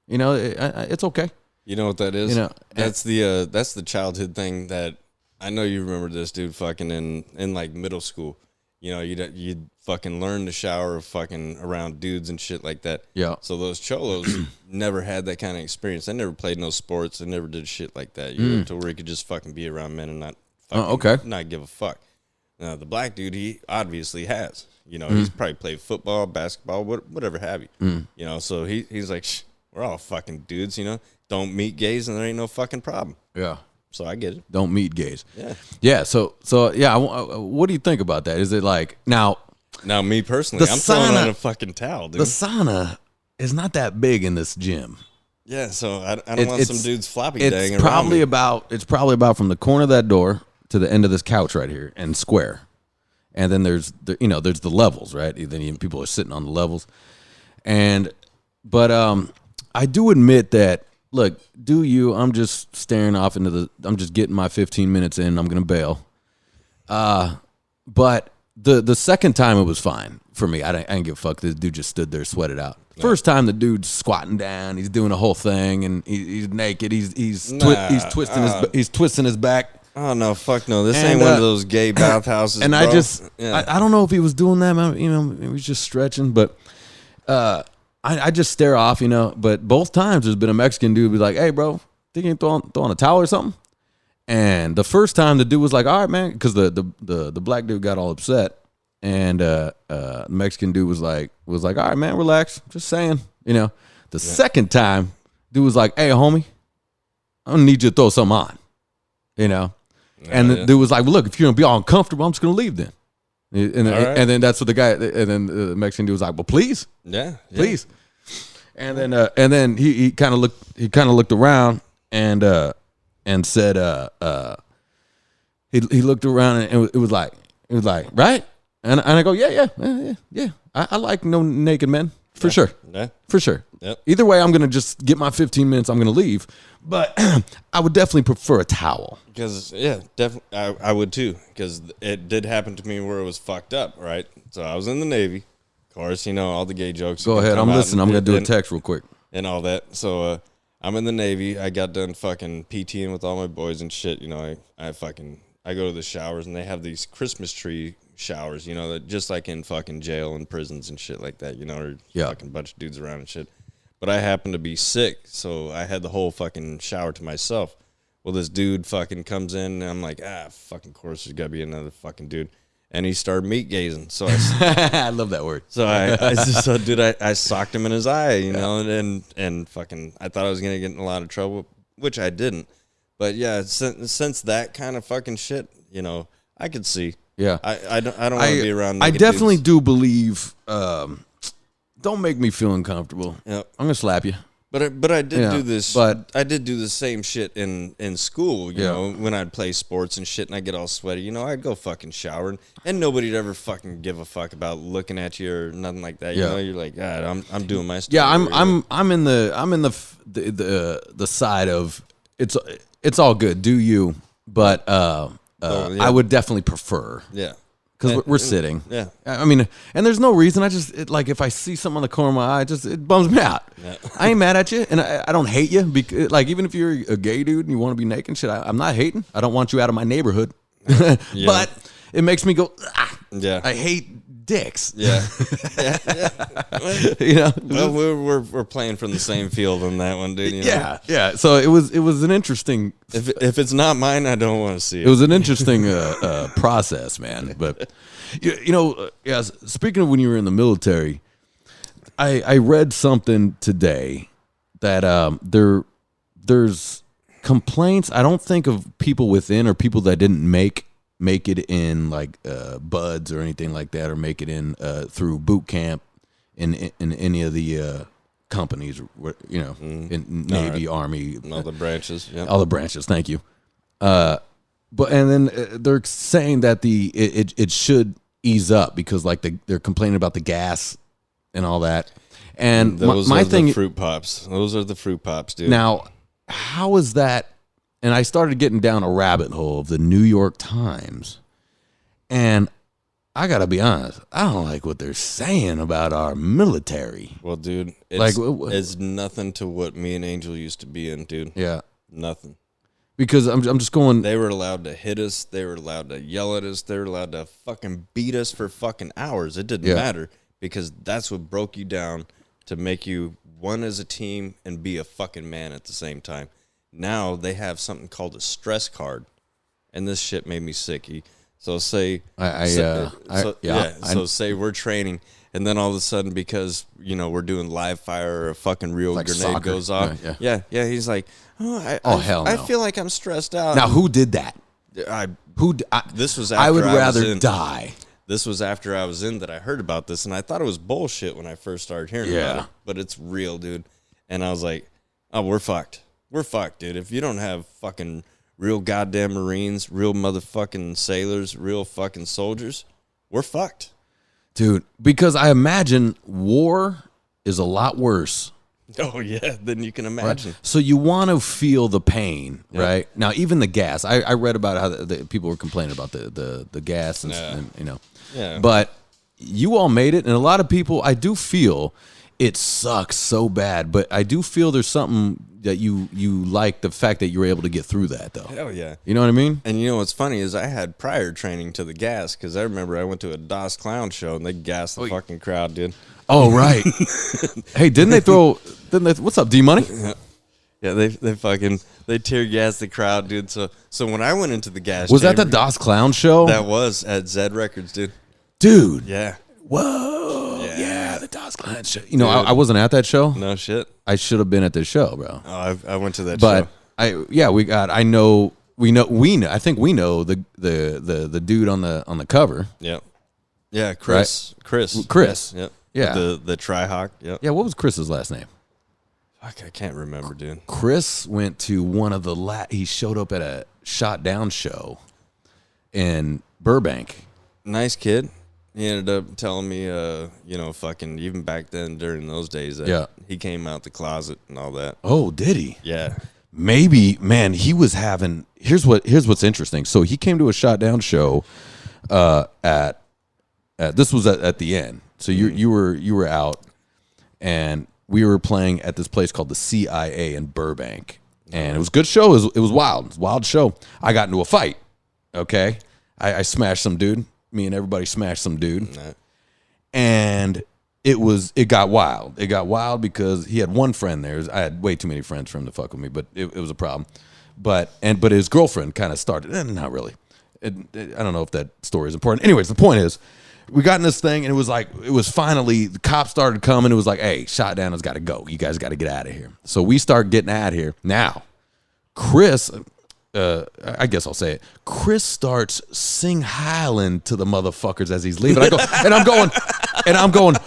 It's okay. You know what that is? That's the childhood thing that I know you remember this, dude. Fucking in like middle school. You'd fucking learn to shower fucking around dudes and shit like that. Yeah. So those cholos never had that kind of experience. They never played no sports. They never did shit like that. To where you could just fucking be around men and not fucking not give a fuck. Now, the black dude, he obviously has. He's probably played football, basketball, whatever have you. So he's like, we're all fucking dudes, Don't meet gays and there ain't no fucking problem. Yeah. So I get it. Don't meet gays. Yeah. Yeah. So yeah. What do you think about that? Is it like now? Now, me personally, I'm throwing on a fucking towel, dude. The sauna is not that big in this gym. Yeah. So I don't want some dudes floppy dang it's around probably me. It's probably about from the corner of that door to the end of this couch right here and square. And then there's the levels, right? Then even people are sitting on the levels. But I do admit that. Look, I'm just staring off I'm just getting my 15 minutes in. I'm going to bail. But the second time it was fine for me. I didn't give a fuck. This dude just stood there, sweated out. No. First time the dude's squatting down. He's doing a whole thing, and he's naked. He's twisting his back. Oh, no, fuck no. This ain't one of those gay bathhouses, and bro. I don't know if he was doing that. He was just stretching, but I just stare off, but both times there's been a Mexican dude be like, hey, bro, think you can throw on a towel or something? And the first time the dude was like, all right, man, because the black dude got all upset. And the Mexican dude was like, all right, man, relax. Just saying, The second time, dude was like, hey, homie, I don't need you to throw something on, And the dude was like, well, look, if you're going to be all uncomfortable, I'm just going to leave then. And then that's what the guy, and then the Mexican dude was like, well, please. Yeah. Please. And then he kind of looked around and said he looked around and it was like right, and I go yeah I like no naked men for sure. Yep. Either way, I'm gonna just get my 15 minutes. I'm gonna leave, but I would definitely prefer a towel. Because definitely I would too. Because it did happen to me where it was fucked up. Right. So I was in the Navy. Of course, all the gay jokes. Go ahead. I'm listening. I'm going to do a text real quick. And all that. So I'm in the Navy. I got done fucking PTing with all my boys and shit. I go to the showers and they have these Christmas tree showers, that just like in fucking jail and prisons and shit like that, or fucking bunch of dudes around and shit. But I happened to be sick. So I had the whole fucking shower to myself. Well, this dude fucking comes in and I'm like, fucking course, there's got to be another fucking dude. And he started meat gazing. So I love that word. So I socked him in his eye, and fucking I thought I was gonna get in a lot of trouble, which I didn't. But yeah, since that kind of fucking shit, I could see. Yeah. I don't want to be around. I definitely do believe. Don't make me feel uncomfortable. Yep. I'm gonna slap you. But I did do this. But I did do the same shit in school. You know, when I'd play sports and shit, and I get all sweaty. You know, I'd go fucking shower, and nobody'd ever fucking give a fuck about looking at you or nothing like that. You know, you're like, God, I'm doing my stuff. Yeah, I'm in the side of it's all good. Do you? But I would definitely prefer. Yeah. Because we're sitting. Yeah. I mean, and there's no reason. I just, like, if I see something on the corner of my eye, it bums me out. Yeah. I ain't mad at you, and I don't hate you. Because, like, even if you're a gay dude and you want to be naked and shit, I'm not hating. I don't want you out of my neighborhood. But it makes me go, I hate dicks. Yeah. You know? Well, we're playing from the same field on that one, dude. You know? Yeah. So it was an interesting. If it's not mine, I don't want to see it. It was an interesting process, man. But you know, speaking of when you were in the military, I read something today that there's complaints. I don't think of people within or people that didn't make it in like buds or anything like that, or make it in through boot camp in any of the companies, you know, in Navy, Army, all the branches. Yep. All the branches. Thank you. And then they're saying that it should ease up because like they're complaining about the gas and all that. And those are the fruit pops. Those are the fruit pops, dude. Now, how is that? And I started getting down a rabbit hole of the New York Times. And I got to be honest, I don't like what they're saying about our military. Well, dude, it's nothing to what me and Angel used to be in, dude. Yeah. Nothing. Because I'm just going. They were allowed to hit us. They were allowed to yell at us. They were allowed to fucking beat us for fucking hours. It didn't matter because that's what broke you down to make you one as a team and be a fucking man at the same time. Now they have something called a stress card, and this shit made me sicky. So say, say we're training, and then all of a sudden, because you know we're doing live fire or a fucking real like grenade soccer. Goes off, he's like, hell no. I feel like I'm stressed out. Now who did that? This was after I would rather die. This was after I was in that I heard about this, and I thought it was bullshit when I first started hearing about it, but it's real, dude. And I was like, oh, we're fucked. We're fucked, dude. If you don't have fucking real goddamn Marines, real motherfucking sailors, real fucking soldiers, we're fucked. Dude, because I imagine war is a lot worse. Oh, yeah, than you can imagine. Right? So you want to feel the pain, right? Now, even the gas. I read about how the people were complaining about the gas, and you know. Yeah. But you all made it, and a lot of people, I do feel it sucks so bad, but I do feel there's something that you like the fact that you were able to get through that, though. Hell yeah. You know what I mean? And you know what's funny is I had prior training to the gas, because I remember I went to a DOS Clown show, and they gassed the fucking crowd, dude. Oh, right. Hey, what's up, D-Money? Yeah, they tear gassed the crowd, dude. So when I went into the gas was chamber, that the DOS Clown show? That was at Zed Records, dude. Dude. Yeah. Whoa. Yeah, the DOS Clown show. You know, I wasn't at that show. No shit. I should have been at this show, bro. Oh, I went to that show. But I think we know the dude on the cover. Yep. Yeah, Chris. Right? Chris. Yep. Yeah. The Tri-Hawk. Yep. Yeah, what was Chris's last name? Fuck, I can't remember, dude. Chris went to one of he showed up at a Shot Down show in Burbank. Nice kid. He ended up telling me, fucking even back then during those days that he came out the closet and all that. Oh, did he? Yeah. Maybe, man, he was having. Here's what's interesting. So he came to a Shot Down show, this was at the end. So you were out, and we were playing at this place called the CIA in Burbank, and it was a good show. It was wild. It was a wild show. I got into a fight. Okay, I smashed some dude. Me and everybody smashed some dude, and it got wild. It got wild because he had one friend there. I had way too many friends for him to fuck with me, but it was a problem. But his girlfriend kind of started. Not really. I don't know if that story is important. Anyways, the point is, we got in this thing, and it was finally, the cops started coming. It was like, hey, Shot Down has got to go. You guys got to get out of here. So we start getting out of here. Now, Chris, I guess I'll say it. Chris starts sing Highland to the motherfuckers as he's leaving. I'm going,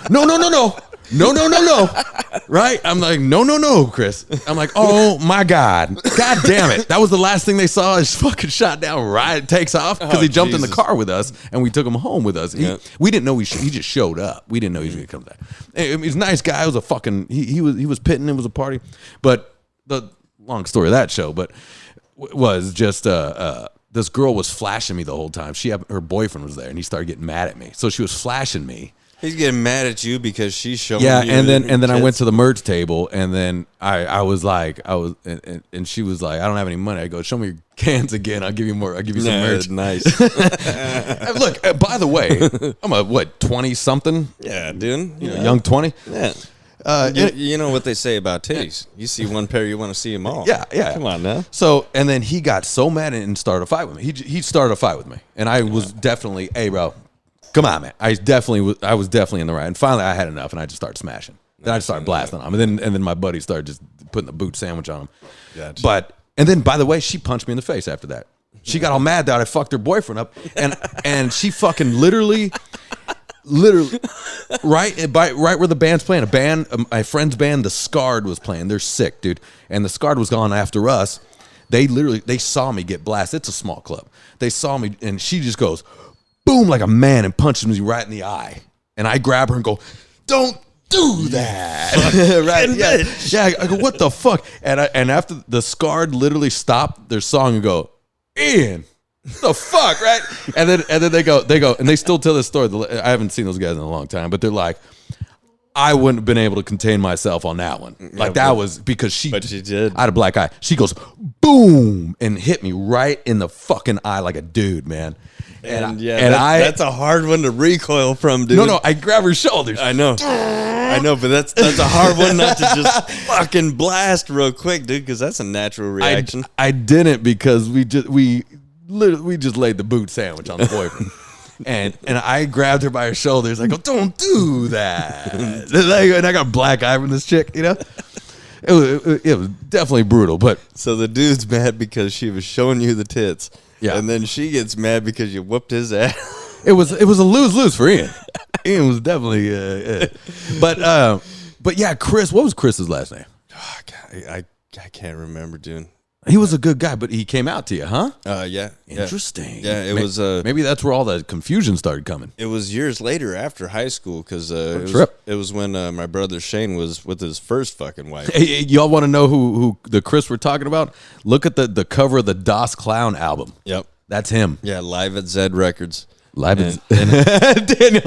no. Right? I'm like, no, Chris. I'm like, oh my God damn it! That was the last thing they saw. Is fucking shot down. Right, takes off because he jumped in the car with us, and we took him home with us. We didn't know he just showed up. We didn't know he was gonna come back. He's a nice guy. It was a fucking he was pitting. It was a party, but the long story of that show, but was just this girl was flashing me the whole time. Her boyfriend was there, and he started getting mad at me. So she was flashing me. He's getting mad at you because she's showing you. Yeah, and then I went to the merch table, and then I was like, and she was like, I don't have any money. I go, show me your cans again. I'll give you more. I'll give you some merch. Nice. Look, by the way, I'm a 20-something? Yeah, dude. Young 20. Yeah. You know what they say about titties. You see one pair, you want to see them all. Yeah. Come on now. So, and then he got so mad and started a fight with me. He started a fight with me, and I was definitely, hey, bro. Come on, man. I was definitely in the right. And finally, I had enough, and I just started smashing. Then I just started blasting on him, and then my buddy started just putting the boot sandwich on him. Gotcha. And then, by the way, she punched me in the face after that. She got all mad that I fucked her boyfriend up, and she fucking literally, right where the band's playing. My friend's band, the Scarred, was playing. They're sick, dude. And the Scarred was gone after us. They saw me get blasted. It's a small club. They saw me, and she just goes, boom, like a man, and punches me right in the eye. And I grab her and go, don't do that. Right? Yeah. I go, what the fuck? And after the Scarred literally stopped their song and go, Ian, the fuck, right? And then they go, and they still tell this story. I haven't seen those guys in a long time, but they're like, I wouldn't have been able to contain myself on that one. Like that was because But she did. I had a black eye. She goes, boom, and hit me right in the fucking eye like a dude, man. That's a hard one to recoil from, dude. No, I grab her shoulders. I know, but that's a hard one not to just fucking blast real quick, dude, because that's a natural reaction. I didn't because we just laid the boot sandwich on the boyfriend. And I grabbed her by her shoulders. I go, don't do that. And I got a black eye from this chick, you know? It was definitely brutal. But so the dude's mad because she was showing you the tits. Yeah. And then she gets mad because you whooped his ass. It was a lose-lose for Ian. Ian was definitely but yeah, Chris, what was Chris's last name? Oh, God, I can't remember, dude. He was a good guy, but he came out to you, huh? Yeah. Interesting. Yeah, it was. Maybe that's where all the confusion started coming. It was years later after high school because it was when my brother Shane was with his first fucking wife. Hey, y'all want to know who the Chris we're talking about? Look at the cover of the Das Clown album. Yep, that's him. Yeah, live at Zed Records. Live at Daniel.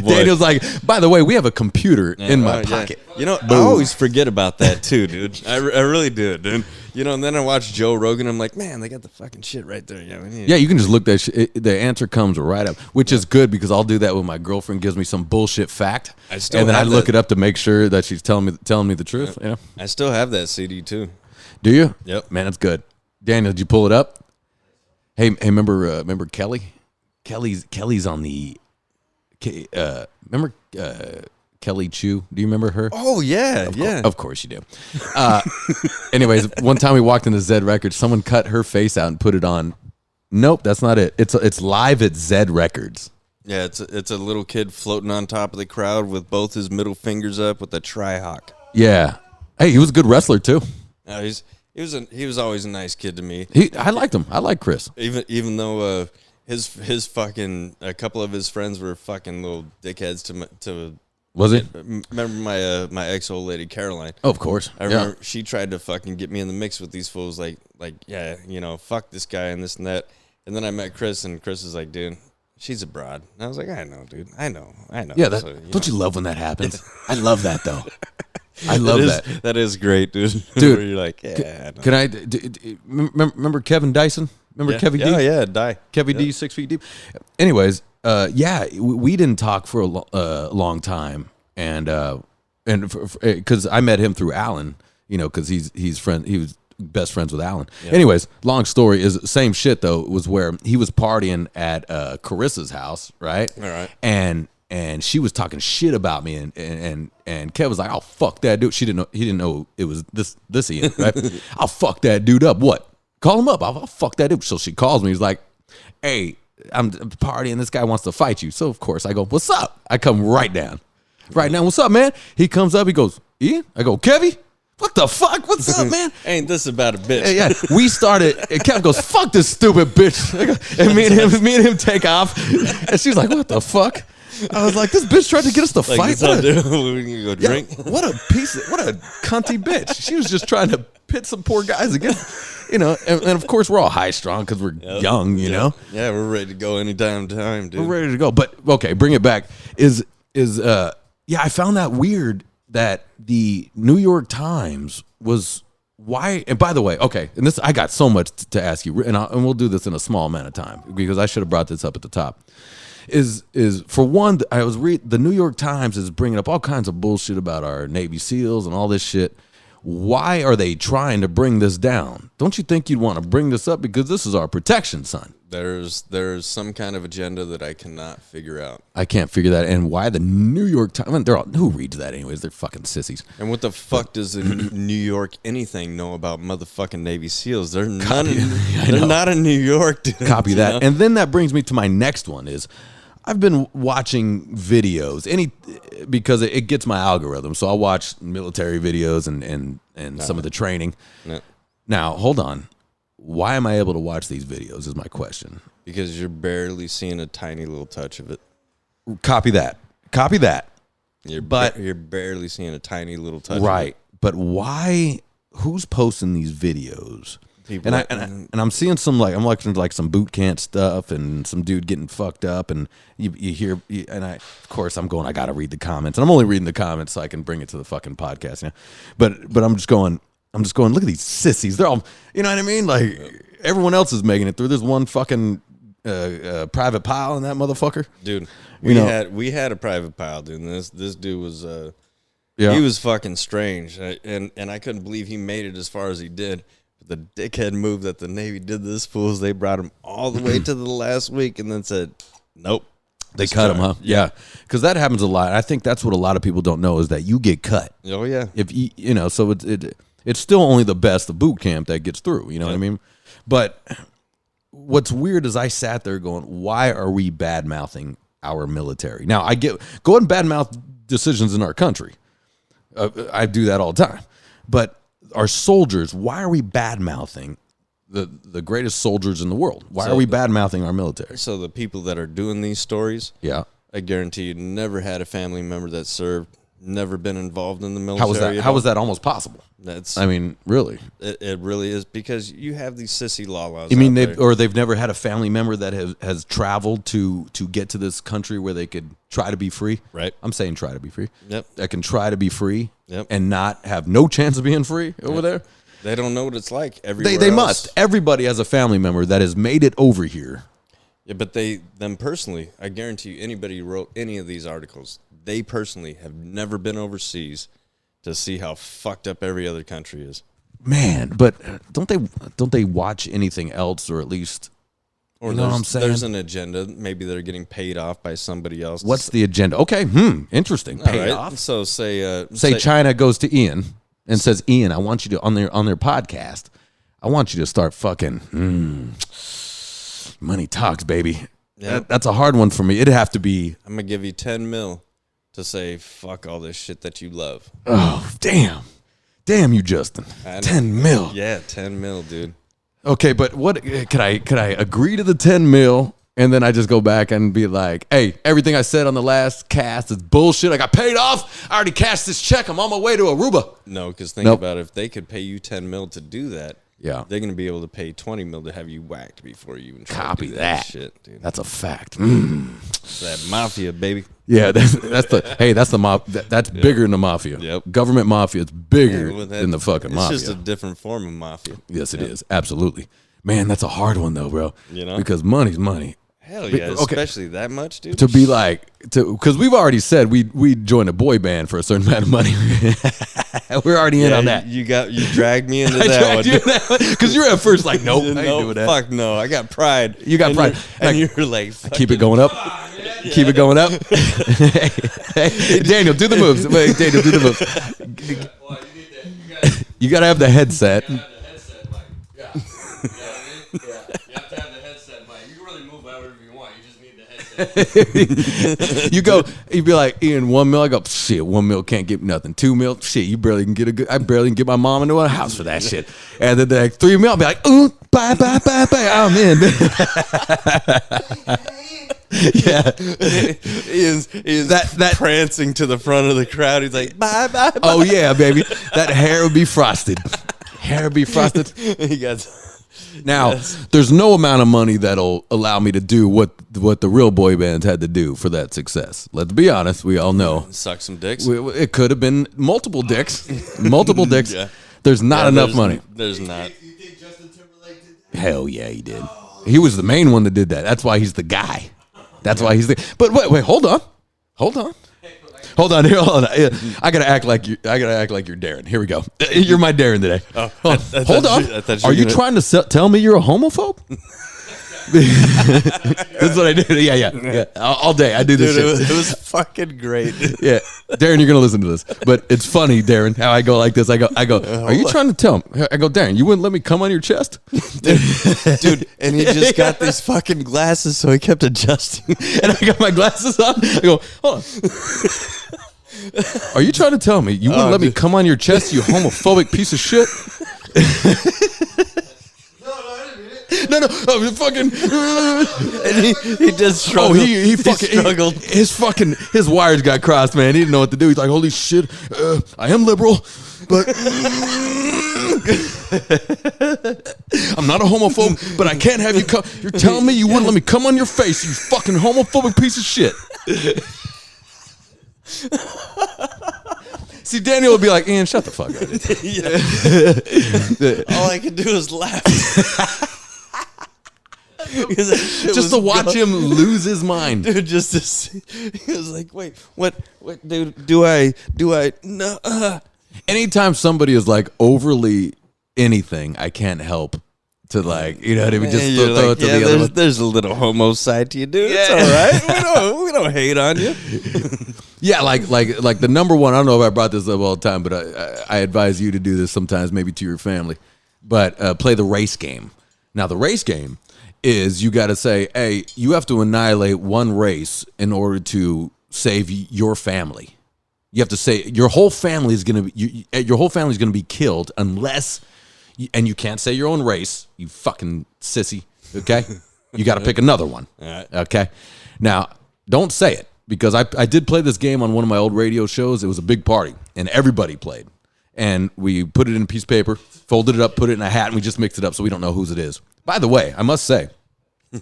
Daniel's like, by the way, we have a computer in my pocket. Yeah. You know, I always forget about that too, dude. I really do, dude. You know, and then I watch Joe Rogan. I'm like, man, they got the fucking shit right there. Yeah, you can just look that shit. The answer comes right up, which is good because I'll do that when my girlfriend gives me some bullshit fact, and then I look it up to make sure that she's telling me the truth. Yeah. I still have that CD too. Do you? Yep. Man, that's good. Daniel, did you pull it up? Hey, remember Kelly? Kelly's on the. Remember Kelly Chu? Do you remember her? Oh yeah, Of course you do. Anyways, one time we walked into Zed Records, someone cut her face out and put it on. Nope, that's not it. It's live at Zed Records. Yeah, it's a little kid floating on top of the crowd with both his middle fingers up with a tri-hawk. Yeah. Hey, he was a good wrestler too. He was always a nice kid to me. I liked him. I like Chris. Even though his fucking a couple of his friends were fucking little dickheads to. Was it? Remember my ex old lady Caroline? Oh, of course. I remember she tried to fucking get me in the mix with these fools. Like yeah, you know, fuck this guy and this and that. And then I met Chris, and Chris is like, dude, she's a broad. And I was like, I know, dude. I know. Yeah, don't you love when that happens? I love that though. I love that. That is great, dude. Dude, where you're like, yeah. Can I remember Kevin Dyson? Remember Kevin D? Oh yeah, Die. Kevin D, 6 feet deep. Anyways, we didn't talk for a long time, and because I met him through Alan, you know, because he was best friends with Alan. Yep. Anyways, long story is same shit though. It was where he was partying at Carissa's house, right? All right. And she was talking shit about me, and Kev was like, "I'll fuck that dude." He didn't know it was this Ian, right? "I'll fuck that dude up." What? Call him up. I'll fuck that dude. So she calls me. He's like, "Hey, I'm partying. This guy wants to fight you." So of course I go, "What's up?" I come right down. Right now, what's up, man? He comes up, he goes, Ian? I go, Kevy? What the fuck? What's up, man? Ain't this about a bitch? Yeah, we started, and Kevin goes, fuck this stupid bitch. And me and him take off. And she's like, what the fuck? I was like, this bitch tried to get us to fight. We can go drink. What a cunty bitch. She was just trying to pit some poor guys against, and of course we're all high strung because we're young, you know. Yeah, we're ready to go anytime, dude. We're ready to go. But okay, bring it back. I found that weird that the New York Times was why. And by the way, okay, and this I got so much to ask you, and we'll do this in a small amount of time because I should have brought this up at the top. Is for one, I was the New York Times is bringing up all kinds of bullshit about our Navy SEALs and all this shit. Why are they trying to bring this down? Don't you think you'd want to bring this up because this is our protection, son? There's some kind of agenda that I cannot figure out. I can't figure that. And why the New York Times? I mean, who reads that anyways? They're fucking sissies. And what the fuck does the New York anything know about motherfucking Navy SEAls? They're not in New York. Dude, Copy that. And then that brings me to my next one is I've been watching videos because it gets my algorithm. So I'll watch military videos and some of the training. No. Now, hold on. Why am I able to watch these videos is my question. Because you're barely seeing a tiny little touch of it. Copy that. You're barely seeing a tiny little touch right. of it. But why? Who's posting these videos? People and I'm seeing some I'm watching some boot camp stuff and some dude getting fucked up and you hear of course I'm going I gotta read the comments and I'm only reading the comments so I can bring it to the fucking podcast, you know? But I'm just going look at these sissies, they're all, you know what I mean, like everyone else is making it through. There's one fucking private pile in that motherfucker, dude. We had a private pile, dude. And this dude was he was fucking strange, and I couldn't believe he made it as far as he did. The dickhead move that the Navy did to this fool is they brought him all the way to the last week and then said, nope. They cut him, huh? Yeah. Because that happens a lot. I think that's what a lot of people don't know is that you get cut. Oh, yeah. If so it's still only the best of boot camp that gets through. You know what I mean? But what's weird is I sat there going, why are we bad-mouthing our military? Now, I go and bad-mouth decisions in our country. I do that all the time. But our soldiers, why are we bad-mouthing the greatest soldiers in the world? Why are we bad-mouthing our military? So the people that are doing these stories, yeah, I guarantee you never had a family member that served, never been involved in the military. How was that almost possible? Really? It really is, because you have these sissy laws. You mean they've never had a family member that has traveled to get to this country where they could try to be free? Right. I'm saying try to be free. Yep. That can try to be free. Yep. And not have no chance of being free over there. They don't know what it's like everywhere. They must. Everybody has a family member that has made it over here. Yeah, but them personally, I guarantee you, anybody who wrote any of these articles, they personally have never been overseas to see how fucked up every other country is. Man, but don't they watch anything else, or at least, or you know what I'm saying? There's an agenda. Maybe they're getting paid off by somebody else. What's the agenda? Okay, interesting. Paid off. So say China goes to Ian and says, Ian, I want you to on their podcast, I want you to start fucking money talks, baby. Yeah, that's a hard one for me. It'd have to be. I'm gonna give you 10 mil to say fuck all this shit that you love. Oh, damn you, Justin. 10 mil. Yeah, 10 mil, dude. Okay, but what could I agree to the 10 mil and then I just go back and be like, hey, everything I said on the last cast is bullshit. I got paid off. I already cashed this check. I'm on my way to Aruba. No, because think about it. If they could pay you 10 mil to do that, yeah, they're going to be able to pay 20 mil to have you whacked before you even try copy to do that shit, dude. That's a fact. It's that mafia, baby. Yeah, that's the mafia. That's bigger than the mafia. Yep. Government mafia is bigger than the fucking mafia. It's just a different form of mafia. Yes, it is. Absolutely. Man, that's a hard one though, bro. You know? Because money's money. Hell yeah, especially that much, dude. To be because we've already said we joined a boy band for a certain amount of money. We're already in on that. You dragged me into that one. Because you were at first like, nope, I ain't doing that. Fuck no, I got pride. You got pride. And you're like, keep it going up. Keep it going up. Hey, Daniel, do the moves. Wait, Daniel, do the moves. You got to have the headset. You have to have the headset mic. You can really move however you want. You just need the headset you'd be like, Ian, 1 mil. I go, shit, 1 mil can't get nothing. 2 mil, shit, you barely can get I barely can get my mom into a house for that shit. And then like 3 mil, I'll be like, ooh, bye. I'm in. Yeah, Ian's that prancing to the front of the crowd. He's like, bye. Oh yeah, baby, that hair would be frosted. He got. Now, there's no amount of money that'll allow me to do what the real boy bands had to do for that success. Let's be honest. We all know. Suck some dicks. It could have been multiple dicks. Yeah. There's not enough money. There's not. You think Justin Timberlake did that? Hell yeah, he did. He was the main one that did that. That's why he's the guy. That's why he's the. But wait, hold on. Here, hold on. I gotta act like you're Darren. Here we go. You're my Darren today. Hold on. Are you trying to tell me you're a homophobe? That's what I do. Yeah. All day I do this shit. It was fucking great. Yeah, Darren, you're gonna listen to this, but it's funny, Darren, how I go like this. I go. Are you trying to tell him? I go, Darren, you wouldn't let me come on your chest, dude. And he just got these fucking glasses, so he kept adjusting. And I got my glasses on. I go, hold on. Are you trying to tell me you wouldn't let me come on your chest, you homophobic piece of shit? No, fucking. And he just struggled. He struggled. His wires got crossed, man. He didn't know what to do. He's like, holy shit, I am liberal, but I'm not a homophobe, but I can't have you come. You're telling me you wouldn't let me come on your face, you fucking homophobic piece of shit. See, Daniel would be like, Ian, shut the fuck up. All I could do is laugh. Just to watch him lose his mind. Dude, just to see. He was like, wait, what, dude, do I, no. Anytime somebody is like overly anything, I can't help to like, you know what I mean? Just throw it to the other one. There's a little homo side to you, dude. Yeah. It's all right. We don't hate on you. Yeah, like the number one, I don't know if I brought this up all the time, but I advise you to do this sometimes, maybe to your family. But play the race game. Now, the race game is you got to say, hey, you have to annihilate one race in order to save your family. You have to say your whole family is going to be killed unless, and you can't say your own race, you fucking sissy, okay? You got to pick another one, okay? Now, don't say it, because I did play this game on one of my old radio shows. It was a big party, and everybody played. And we put it in a piece of paper, folded it up, put it in a hat, and we just mixed it up so we don't know whose it is. By the way, I must say,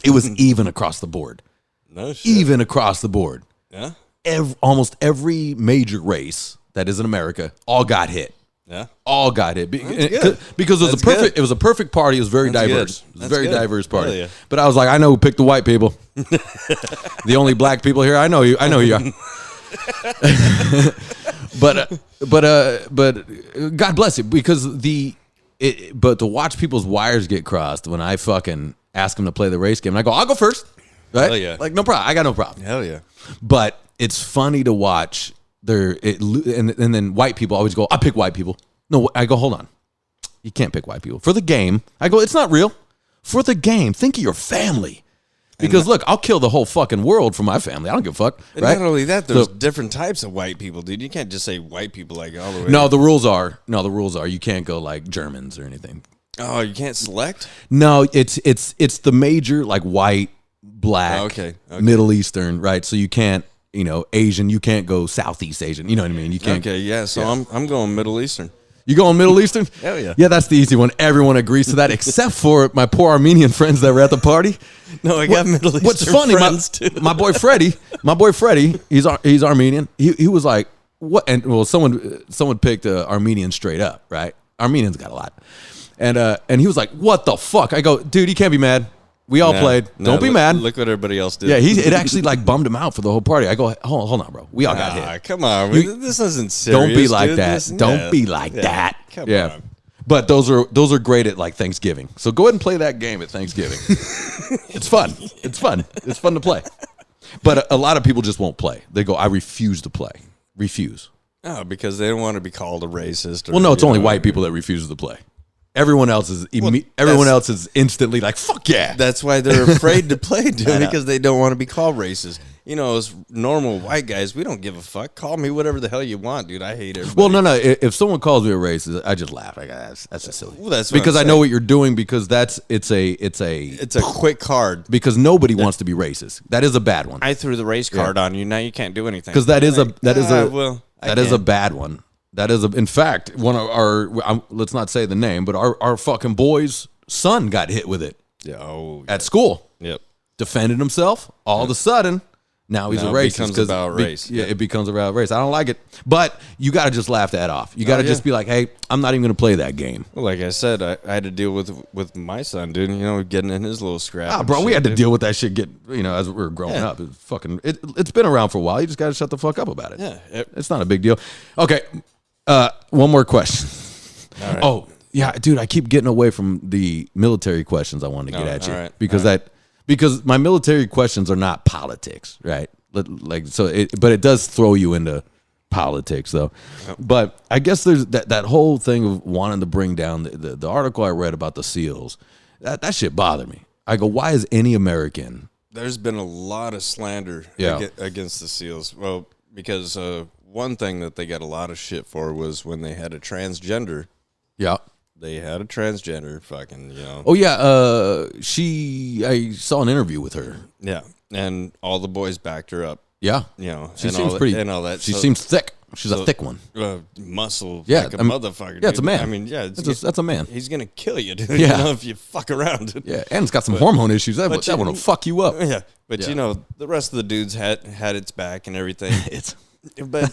it was even across the board. No shit. Even across the board. Yeah? Almost every major race that is in America all got hit. Yeah, all got hit because it was a perfect party. It was very diverse. Good. It was a very diverse party. Yeah. But I was like, I know who picked the white people. The only black people here. I know you. I know who you are. but God bless you, because but to watch people's wires get crossed when I fucking ask them to play the race game, and I go, I'll go first. Right? Hell yeah. Like, no problem. I got no problem. Hell yeah. But it's funny to watch. And then white people always go, I pick white people. No, I go, hold on. You can't pick white people. For the game, I go, it's not real. For the game, think of your family. Because look, I'll kill the whole fucking world for my family. I don't give a fuck. And right? not only that, there's different types of white people, dude. You can't just say white people like all the way. No, the rules are you can't go like Germans or anything. Oh, you can't select? No, it's the major, like white, black, okay. Middle Eastern, right? So you can't, Asian, you can't go Southeast Asian. You know what I mean? You can't. Okay, yeah. So yeah. I'm going Middle Eastern. You going Middle Eastern? Hell yeah. Yeah, that's the easy one. Everyone agrees to that, except for my poor Armenian friends that were at the party. No, I got Middle Eastern. What's funny? Friends too. My boy Freddie, he's Armenian. He was like, what? And well, someone picked Armenian straight up, right? Armenians got a lot, and he was like, what the fuck? I go, dude, you can't be mad. We all played. Don't be mad. Look what everybody else did. Yeah, it actually like bummed him out for the whole party. I go, hold on, bro. We all got hit. Come on, this isn't serious. Don't be like dude. that. Don't be like that. Come on. But those are great at like Thanksgiving. So go ahead and play that game at Thanksgiving. It's fun. It's fun. It's fun to play. But a lot of people just won't play. They go, I refuse to play. Refuse. Oh, because they don't want to be called a racist. Well, no, it's only white people that refuse to play. Everyone else is else is instantly like, fuck yeah. That's why they're afraid to play, dude, because they don't want to be called racist. You know, as normal white guys, we don't give a fuck. Call me whatever the hell you want, dude. I hate everybody. Well, no. If someone calls me a racist, I just laugh. Like, that's just silly. Well, that's what because I'm I know saying. what you're doing. Because it's a quick card. Because nobody wants to be racist. That is a bad one. I threw the race card on you. Now you can't do anything. Because that is a bad one. That is in fact, one of our, let's not say the name, but our fucking boy's son got hit with it at school. Yep. Defended himself. All of a sudden, now he's a racist. It becomes about race. It becomes about race. I don't like it. But you got to just laugh that off. You got to just be like, hey, I'm not even going to play that game. Well, like I said, I had to deal with my son, dude. You know, getting in his little scrap. Bro, we had to deal with that shit. As we were growing up. It's fucking. It's been around for a while. You just got to shut the fuck up about it. Yeah, it's not a big deal. Okay, one more question. All right. Oh yeah, dude, I keep getting away from the military questions I wanted to get at you because my military questions are not politics, right? Like but it does throw you into politics though. Yep. But I guess there's that whole thing of wanting to bring down the article I read about the SEALs. That shit bothered me. I go, why is any American? There's been a lot of slander against the SEALs. Well, because one thing that they got a lot of shit for was when they had a transgender. Yeah. They had a transgender fucking, you know. Oh, yeah. I saw an interview with her. Yeah. And all the boys backed her up. Yeah. You know. She seems pretty. And all that. She seems thick. She's a thick one. Muscle like a motherfucker. Yeah, it's a man. I mean, yeah. That's a man. He's going to kill you, dude. Yeah. You know, if you fuck around. Yeah. And it's got some hormone issues. That one will fuck you up. Yeah. But, you know, the rest of the dudes had its back and everything. But,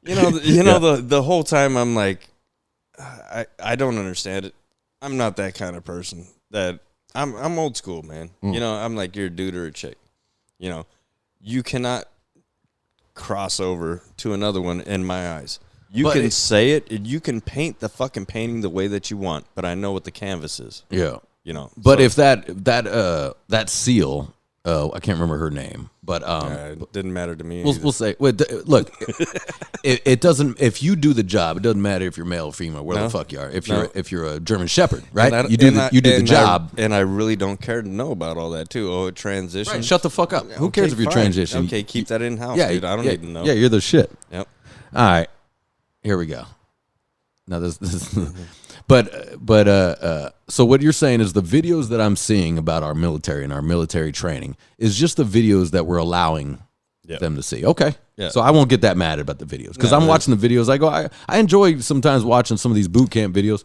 the whole time I'm like, I don't understand it. I'm not that kind of person. That I'm old school, man. You know, I'm like, you're a dude or a chick. You know, you cannot cross over to another one in my eyes. You can say it, and you can paint the fucking painting the way that you want, but I know what the canvas is. Yeah. You know. But if that SEAL, I can't remember her name, but it didn't matter to me. We'll say, look, it doesn't. If you do the job, it doesn't matter if you're male or female, where the fuck you are. If you're a German Shepherd, right? You do the job, and I really don't care to know about all that too. Oh, transition. Right, shut the fuck up. Who cares if you're transitioning? Okay, keep that in house, dude. I don't need to know. Yeah, you're the shit. Yep. All right, here we go. Now this so what you're saying is the videos that I'm seeing about our military and our military training is just the videos that we're allowing them to see. Okay. Yeah. So I won't get that mad about the videos because I'm watching the videos. I enjoy sometimes watching some of these boot camp videos.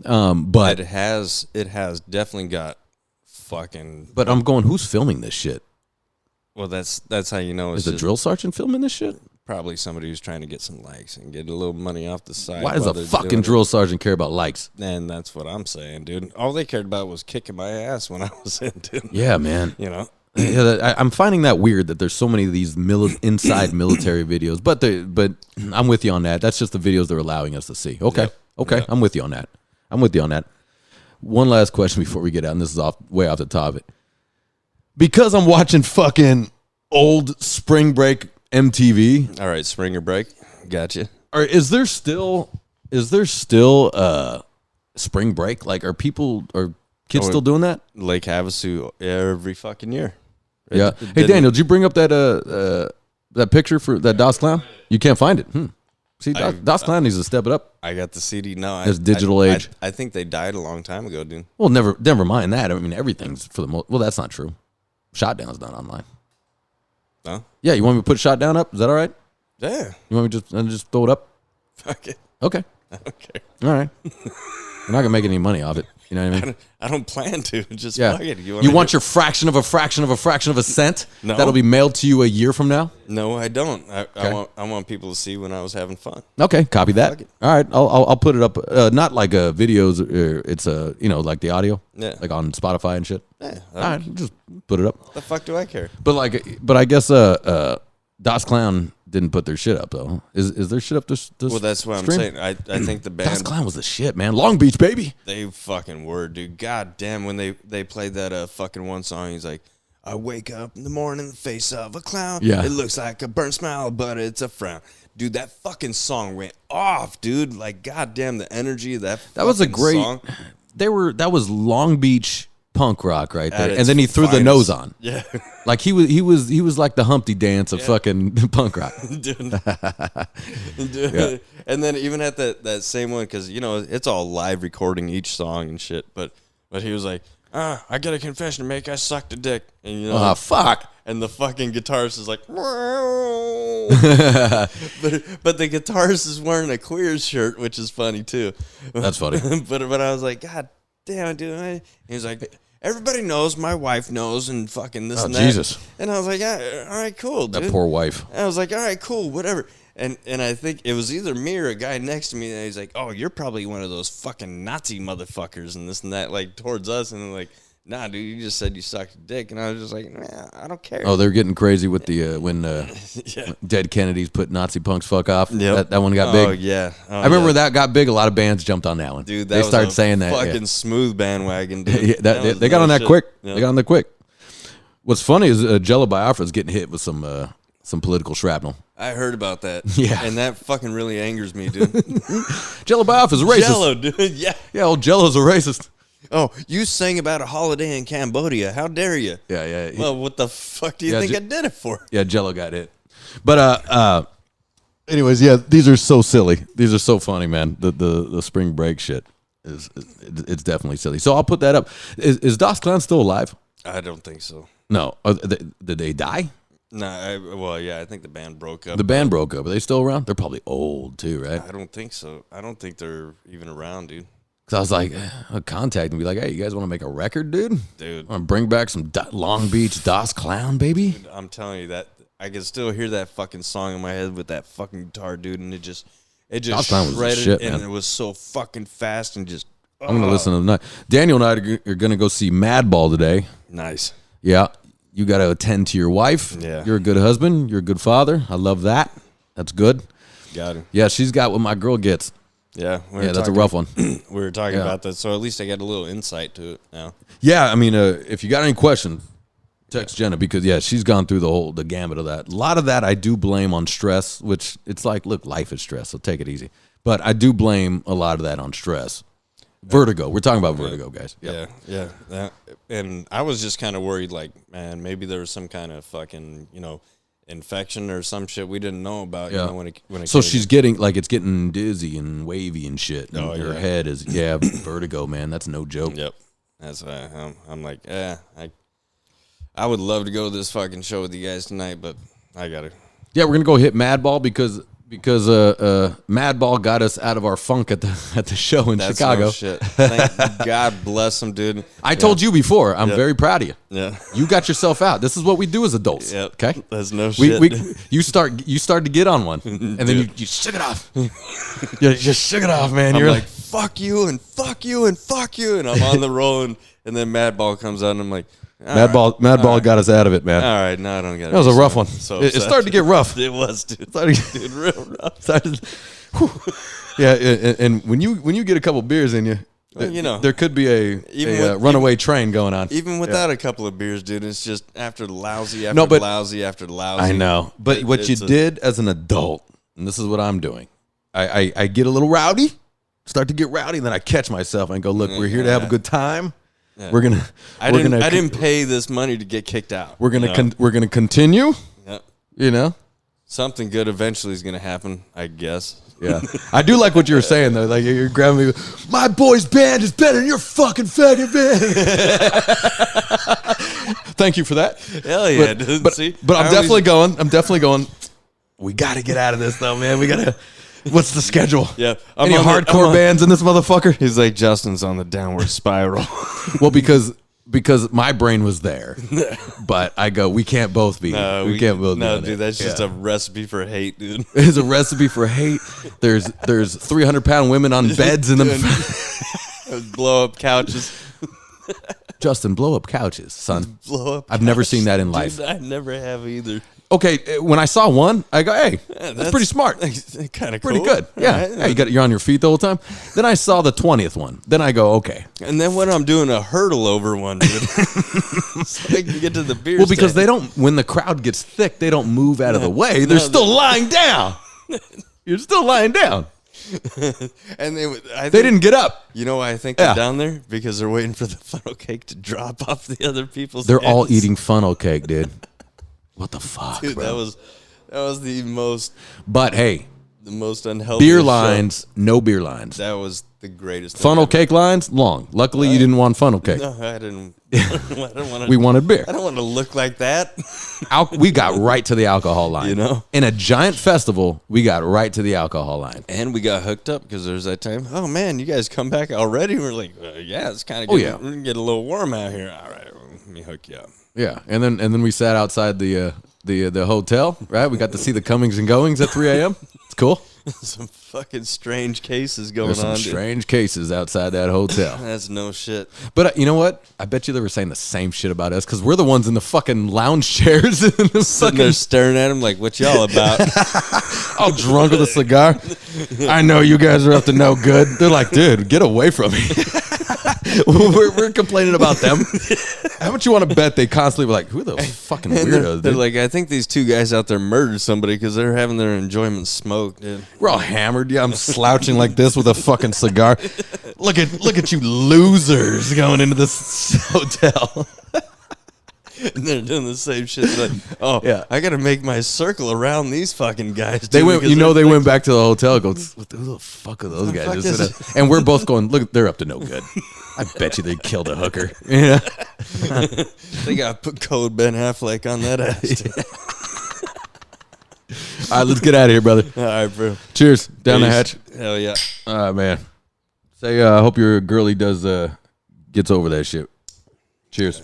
But it has definitely got fucking. But I'm going, who's filming this shit? Well, that's how you know. Is the drill sergeant filming this shit? Probably somebody who's trying to get some likes and get a little money off the side. Why does a fucking drill sergeant care about likes? And that's what I'm saying, dude. All they cared about was kicking my ass when I was in, dude. Yeah, man. You know? Yeah, I'm finding that weird that there's so many of these inside military videos. But I'm with you on that. That's just the videos they're allowing us to see. Okay. Yep. Okay. Yep. I'm with you on that. One last question before we get out, and this is way off the top of it. Because I'm watching fucking old Spring Break MTV. All right, Springer Break. Gotcha. Or is there still Spring Break? Like, are kids still doing that? Lake Havasu every fucking year. Yeah. Hey, Daniel, did you bring up that picture for that Das Clown? You can't find it. See, Das Clown needs to step it up. I got the CD. No, it's digital age. I think they died a long time ago, dude. Well, never mind that. I mean, everything's for the most. Well, that's not true. Shotdown's not online. No? Yeah, you want me to put Shotdown up? Is that all right? Yeah. You want me to just throw it up? Fuck it. Okay. I don't care. All right. We're not gonna make any money off it. You know what I mean? I don't plan to. Just fuck it. You want your fraction of a fraction of a fraction of a cent? No. That'll be mailed to you a year from now? No, I don't. I want people to see when I was having fun. Okay, copy that. All right, I'll put it up. Not like videos. It's like the audio. Yeah. Like on Spotify and shit. Yeah. All right, just put it up. The fuck do I care? But I guess Das Clown didn't put their shit up though. Is their shit up this Well, that's what stream? I'm saying. I think the band Das Clown was the shit, man. Long Beach, baby. They fucking were, dude. God damn, when they played that fucking one song, he's like, I wake up in the morning, the face of a clown. Yeah. It looks like a burnt smile, but it's a frown. Dude, that fucking song went off, dude. Like, goddamn, the energy of that. That was a fucking great. song. That was Long Beach punk rock right At there, its and then he threw the finest. nose on. Yeah, Like he was like the Humpty Dance of fucking punk rock. dude. Dude. And then even at that same one, because you know it's all live recording each song and shit. But he was like, I got a confession to make. I sucked a dick, and you know, Oh fuck! and the fucking guitarist is like, but the guitarist is wearing a queer shirt, which is funny too. That's funny. but I was like, God damn it, dude. He was like, everybody knows, my wife knows, and fucking this Oh, and that. Jesus. And I was like, yeah, all right, cool, dude. That poor wife. And I was like, all right, cool, whatever. And I think it was either me or a guy next to me, and he's like, oh, you're probably one of those fucking Nazi motherfuckers and this and that, like, towards us. And I'm like, nah, dude, you just said you sucked a dick. And I was just like, nah, I don't care. Oh, they're getting crazy with the when Yeah. Dead Kennedys put Nazi punks fuck off. Yep. That one got big. Oh, yeah. Oh, I remember yeah. that got big. A lot of bands jumped on that one. Dude, that they was started a saying that. fucking smooth bandwagon, dude. Yeah, they got on that shit. quick. Yep. They got on that quick. What's funny is Jello Biafra's getting hit with some political shrapnel. I heard about that. Yeah. And that fucking really angers me, dude. Jello Biafra's a racist. Jello, dude. Yeah. Yeah, old Jello's a racist. Oh, you sang about a holiday in Cambodia. How dare you? Yeah. Well, what the fuck do you Yeah, think I did it for? Yeah, Jello got hit. But anyways, yeah, these are so silly. These are so funny, man. The spring break shit it's definitely silly. So I'll put that up. Is Das Clown still alive? I don't think so. No. Did they die? No, well, yeah, I think the band broke up. The band broke up. Are they still around? They're probably old too, right? I don't think so. I don't think they're even around, dude. Because I was like, I'll contact and be like, hey, you guys want to make a record, dude? Dude, Want to bring back some Long Beach Das Clown, baby? I'm telling you that I can still hear that fucking song in my head with that fucking guitar, dude, and it just Das Clown was the shredded, shit, and man. it was so fucking fast and just. I'm gonna listen to the night. Daniel and I are gonna go see Madball today. Nice. Yeah, you got to attend to your wife. Yeah. You're a good husband. You're a good father. I love that. That's good. Got it. Yeah, she's got what my girl gets. Yeah. Yeah, that's a rough one. We were talking Yeah. about that, so at least I got a little insight to it now. Yeah, I mean, if you got any questions, text Jenna because she's gone through the gamut of that. A lot of that I do blame on stress, which it's like, look, life is stress, so take it easy. But I do blame a lot of that on stress. Vertigo. We're talking about vertigo, guys. Yep. Yeah. And I was just kind of worried, like, man, maybe there was some kind of fucking, infection or some shit we didn't know about. Yeah. When it So came she's to- getting it's getting dizzy and wavy and shit. And Oh, her yeah. head is vertigo, man. That's no joke. Yep. That's why I'm like, I would love to go to this fucking show with you guys tonight, but I gotta. Yeah, we're gonna go hit Madball because Madball got us out of our funk at the show in That's Chicago. no shit. Thank God bless them, dude. I told you before. I'm Yep. very proud of you. Yeah. You got yourself out. This is what we do as adults. Yep. Okay. That's no shit. You start to get on one, and then you shook it off. You just shook it off, man. I'm You're like, fuck you and fuck you and fuck you, and I'm on the roll, and then Madball comes out, and I'm like, Madball got us out of it, man. All right, no, I don't get it. That was a rough one. So It upset. started to get rough. It was, dude. Started- Real rough. Yeah, and when you get a couple beers in you, Well, there could be a runaway train going on. Even without a couple of beers, dude, it's just after lousy after No, but- lousy after lousy. I know, but what you it's a- did as an adult, and this is what I'm doing, I get a little rowdy, start to get rowdy, and then I catch myself and go, look, we're here to have a good time. Yeah. I I didn't pay this money to get kicked out. We're gonna continue. Yeah. You know. Something good eventually is gonna happen, I guess. Yeah, I do like what you were saying though. Like you're grabbing me. My boy's band is better than your fucking faggot band. Thank you for that. Hell yeah, dude. See? But I'm I definitely always- going. We got to get out of this though, man. We gotta. What's the schedule? Yeah, Any I'm hardcore bands in this motherfucker? He's like, Justin's on the downward spiral. Well, because my brain was there, but I go, we can't both be. we can't both. No, be dude, that's just a recipe for hate, dude. It's a recipe for hate. There's 300-pound women on beds in the. Blow up couches. Justin, blow up couches, son. Blow up. I've never seen that in life. Dude, I never have either. okay, when I saw one, I go, hey, that's pretty smart. Kind of Pretty cool. good. Yeah. Right. Hey, you're on your feet the whole time. Then I saw the 20th one. Then I go, okay. And then when I'm doing a hurdle over one, dude, so I can get to the beer Well, because stand. they don't, when the crowd gets thick, they don't move out of the way. They're still lying down. You're still lying down. And They didn't get up. You know why I think they're down there? Because they're waiting for the funnel cake to drop off the other people's They're all hands. eating funnel cake, dude. What the fuck, Dude, bro? that was the most unhealthy beer lines, no beer lines. That was the greatest. Funnel cake lines, long. Luckily, you didn't want funnel cake. No, I didn't. I don't want to. We wanted beer. I don't want to look like that. We got right to the alcohol line. You know? In a giant festival, we got right to the alcohol line. And we got hooked up because there's that time. Oh man, you guys come back already? We're like, yeah, it's kind of yeah. We're gonna get a little warm out here. All right, let me hook you up. Yeah, and then we sat outside the hotel. Right, we got to see the comings and goings at 3 a.m. It's cool. Some fucking strange cases going There's some on. Dude. strange cases outside that hotel. That's no shit. But you know what? I bet you they were saying the same shit about us because we're the ones in the fucking lounge chairs in the Sitting there staring at him like, what y'all about? all drunk with a cigar. I know you guys are up to no good. They're like, dude, get away from me. we're complaining about them. How much you want to bet they constantly were like, who the fucking weirdos? They're Dude? like, I think these two guys out there murdered somebody because they're having their enjoyment smoked, dude. We're all hammered. Yeah, I'm slouching like this with a fucking cigar. Look at you losers going into this hotel. And they're doing the same shit. They're like, oh, Yeah. I got to make my circle around these fucking guys. They too, went, because they they're went back to the hotel. Goes, who the fuck are those guys? fuck Just is sitting there? And we're both going, look, they're up to no good. I bet you they killed a hooker. Yeah. They got put code Ben Affleck on that ass. All right, let's get out of here, brother. All right, bro. Cheers. Down the Peace. hatch. Hell yeah. All right, man. Say, I hope your girlie gets over that shit. Cheers.